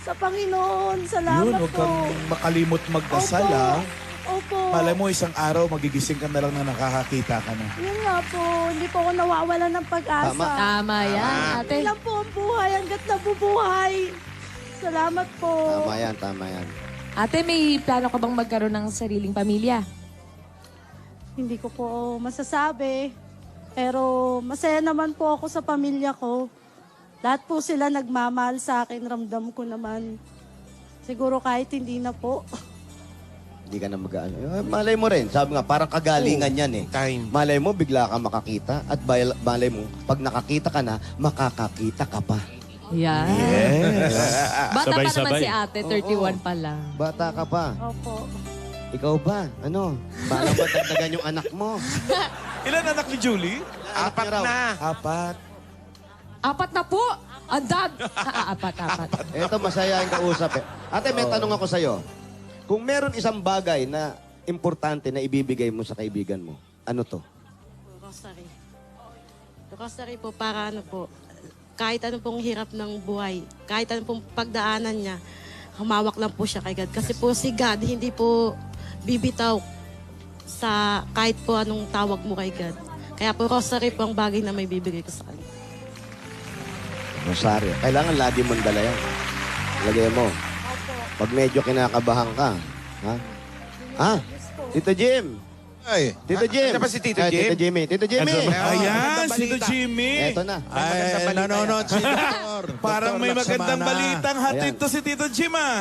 S8: Sa Panginoon. Salamat
S2: Yun, huwag
S8: po.
S2: kang makalimot magdasal,
S8: Opo.
S2: ha?
S8: Opo.
S2: Malay mo, isang araw, magigising ka na lang na nakakakita ka na.
S8: Yun nga po. Hindi po ako nawawala ng pag-asa.
S4: Tama.
S6: Tama yan, ate.
S8: Ilan po ang buhay hanggat nabubuhay. Salamat po.
S4: Tama yan.
S6: Ate, may plano ka bang magkaroon ng sariling pamilya?
S8: Hindi ko po masasabi. Pero masaya naman po ako sa pamilya ko. Lahat po sila nagmamahal sa akin. Ramdam ko naman. Siguro kahit hindi na po.
S4: Hindi ka na malay mo rin. Sabi nga, parang kagalingan yan eh.
S5: Time.
S4: Malay mo, bigla ka makakita. At malay mo, pag nakakita ka na, makakakita ka pa.
S6: Yan.
S2: Yes.
S6: Bata pa naman
S3: Sabay-sabay.
S6: si ate, 31 pa lang.
S4: Bata ka pa.
S8: Opo.
S4: Ikaw ba? Ano? Paano ba dagdagan yung anak mo?
S2: Ilan anak ni Julie?
S5: Apat
S4: raw.
S5: na.
S2: 4.
S6: 4 na po! Ang dag! Apat.
S4: Ito, masaya yung kausap eh. Ate, may tanong ako sa'yo. Kung meron isang bagay na importante na ibibigay mo sa kaibigan mo, ano to?
S9: Rosary. Rosary po para kahit ano pong hirap ng buhay, kahit ano pong pagdaanan niya, humawak lang po siya kay God. Kasi po si God, hindi po bibitaw sa kahit po anong tawag mo kay God. Kaya po rosary po ang bagay na may bibigay ko sa kanya.
S4: Rosario. Kailangan lagi mong dala yan. Lagay mo. Pag medyo kinakabahan ka. Ha? Tito Jim!
S5: Ay.
S4: Tito Jim!
S5: Ano pa si Tito
S4: Ay,
S5: Jim?
S4: Tito Jimmy! Tito Jimmy!
S2: Ayan,
S5: magandang
S2: si
S5: balita.
S2: Jimmy.
S4: Eto na.
S5: Magandang balita
S11: nanonood
S5: yan.
S11: si Doktor.
S2: Parang may magandang balitang hatid
S4: Ayan.
S2: to si Tito Jim, ah.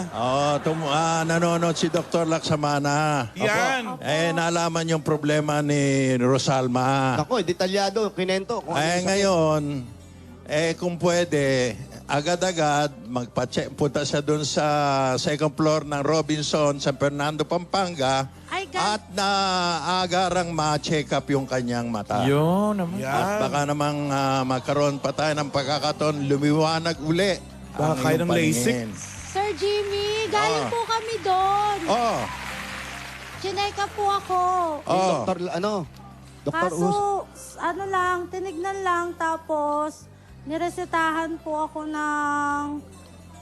S11: Nanonood si Dr. Laksamana.
S2: Yan.
S11: Nalaman yung problema ni Rosalma.
S4: Ako, detalyado, kinento. Kung ano yung sakit.
S11: Ngayon, kung pwede, agad-agad, punta siya doon sa second floor ng Robinson, San Fernando, Pampanga,
S8: Ay, God.
S11: at naagarang ma-check up yung kanyang mata.
S3: Yun naman.
S11: At baka namang magkaroon pa tayo ng pagkakataon, lumiwanag uli
S2: Baka kaya ng LASIK.
S8: Sir Jimmy, galing po kami doon.
S11: Oh,
S8: Chineka po ako.
S11: oh.
S4: Doktor, ano? Doktor
S8: Kaso,
S4: Us.
S8: ano lang, tinignan lang. Tapos, niresetahan po ako ng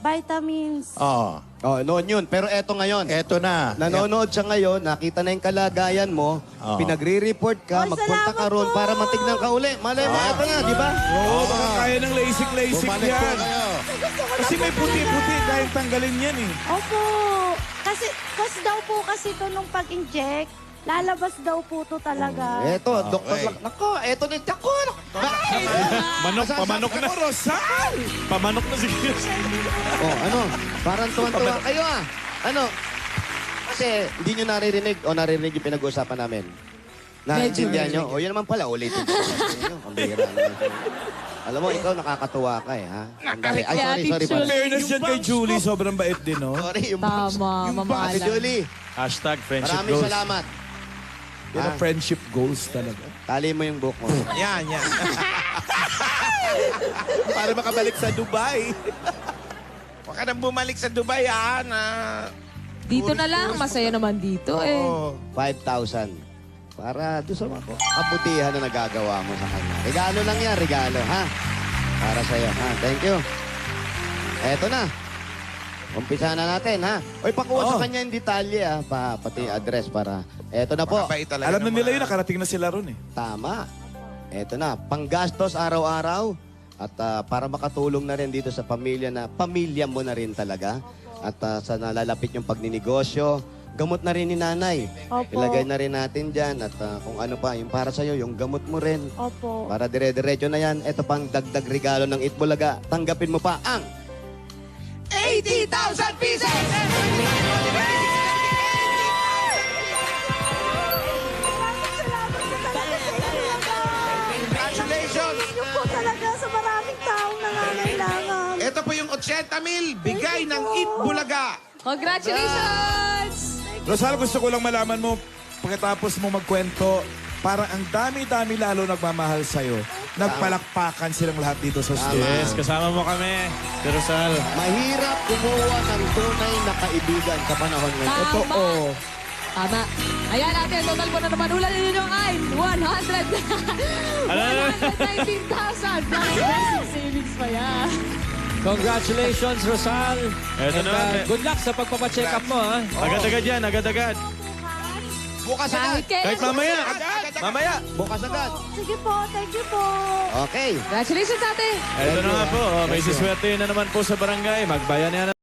S8: vitamins.
S11: Oh.
S4: Oh, noon yun. Pero eto ngayon.
S11: Eto na.
S4: Nanonood siya ngayon, nakita na yung kalagayan mo,
S11: Oo.
S4: pinagre-report ka,
S8: Ay,
S4: magpunta ka
S8: salamat
S4: ron
S8: po.
S4: para matignan ka uli. Malay mo, eto na, di ba?
S2: Oo, baka kaya ng LASIK
S11: Bumalik po
S2: yan.
S11: kayo.
S2: Kasi may puti-puti dahil tanggalin yan eh.
S8: Opo. Kasi daw po kasi ito nung pag-inject, lalabas daw po to talaga.
S4: Eto, Doktor
S11: Okay.
S4: Nako, eto na, Nako!
S3: Manok, pamanok na.
S2: Ako, Rosal!
S3: Pamanok na siguro.
S4: Oh, ano? Parang tuwan-tuwa kayo ah. Ano? Kasi hindi nyo naririnig o naririnig yung pinag-uusapan namin. Naintindihan nyo? O yan naman pala, ulitin ko. Ang bihira naman. Alam mo, ikaw nakakatuwa ka eh, ha? Sandali. Ay, sorry pala.
S2: Fairness yan kay Julie, sobrang bait din, no?
S4: Sorry, yung
S6: Tama,
S4: Ate
S6: mamahalan.
S4: Julie,
S3: Hashtag friendship
S4: maraming
S3: goals.
S4: salamat.
S2: Yan ang friendship goals talaga.
S4: Tali mo yung buhok mo.
S5: Yan, yan.
S2: Para makabalik sa Dubai.
S5: Huwag ka nang bumalik sa Dubai, ha? Na...
S6: Dito na lang, masaya naman dito eh.
S5: Oh.
S4: 5,000. Para doon sa mga kabutihan na nagagawa mo sa kanya. Regalo lang yan, regalo, ha? Para sa'yo, ha? Thank you. Eto na. Umpisa na natin, ha? Oy, pakuha sa kanya yung detalye, ha? Pati address para... Eto na po.
S5: Mabait talaga
S2: Alam na
S5: ng
S2: nila
S5: mga-
S2: yun, nakarating na sila ron eh.
S4: Tama. Eto na. Panggastos araw-araw. At para makatulong na rin dito sa pamilya na pamilya mo na rin talaga. At sa nalalapit yung pagninegosyo, gamot na rin ni nanay.
S8: Opo.
S4: Ilagay na rin natin dyan. At kung ano pa, yung para sa'yo, yung gamot mo rin.
S8: Opo.
S4: Para dire-diretso na yan. Ito pang dagdag regalo ng Itbulaga. Tanggapin mo pa ang
S5: 80,000 pieces! Congratulations!
S8: Thank you po talaga sa maraming taong nangangailangan.
S5: Ito po yung 80,000 bigay ng Itbulaga.
S6: Congratulations!
S2: Rosal, gusto ko lang malaman mo, pagkatapos mo magkwento, parang ang dami-dami lalo nagmamahal sa'yo. Nagpalakpakan silang lahat dito sa studio.
S3: Yes, kasama mo kami. Si Rosal.
S4: mahirap kumuha ng tunay na kaibigan sa panahon ngayon.
S6: Tama.
S2: Totoo.
S6: Tama. Ayan natin, total po na naman ulan ninyo ay 119,000 plus basic savings pa yan.
S1: Congratulations, Rosal.
S3: Eto
S1: And,
S3: na.
S1: good luck sa pagpapacheck up mo, ha?
S3: Agad-agad yan, agad-agad.
S4: Bukas agad!
S3: Kahit mamaya. Mamaya.
S4: Bukas agad!
S8: Sige po, thank you po.
S4: Okay.
S6: Congratulations, ate.
S3: Ito na nga po. May siswerte na naman po sa barangay. Magbayan yan.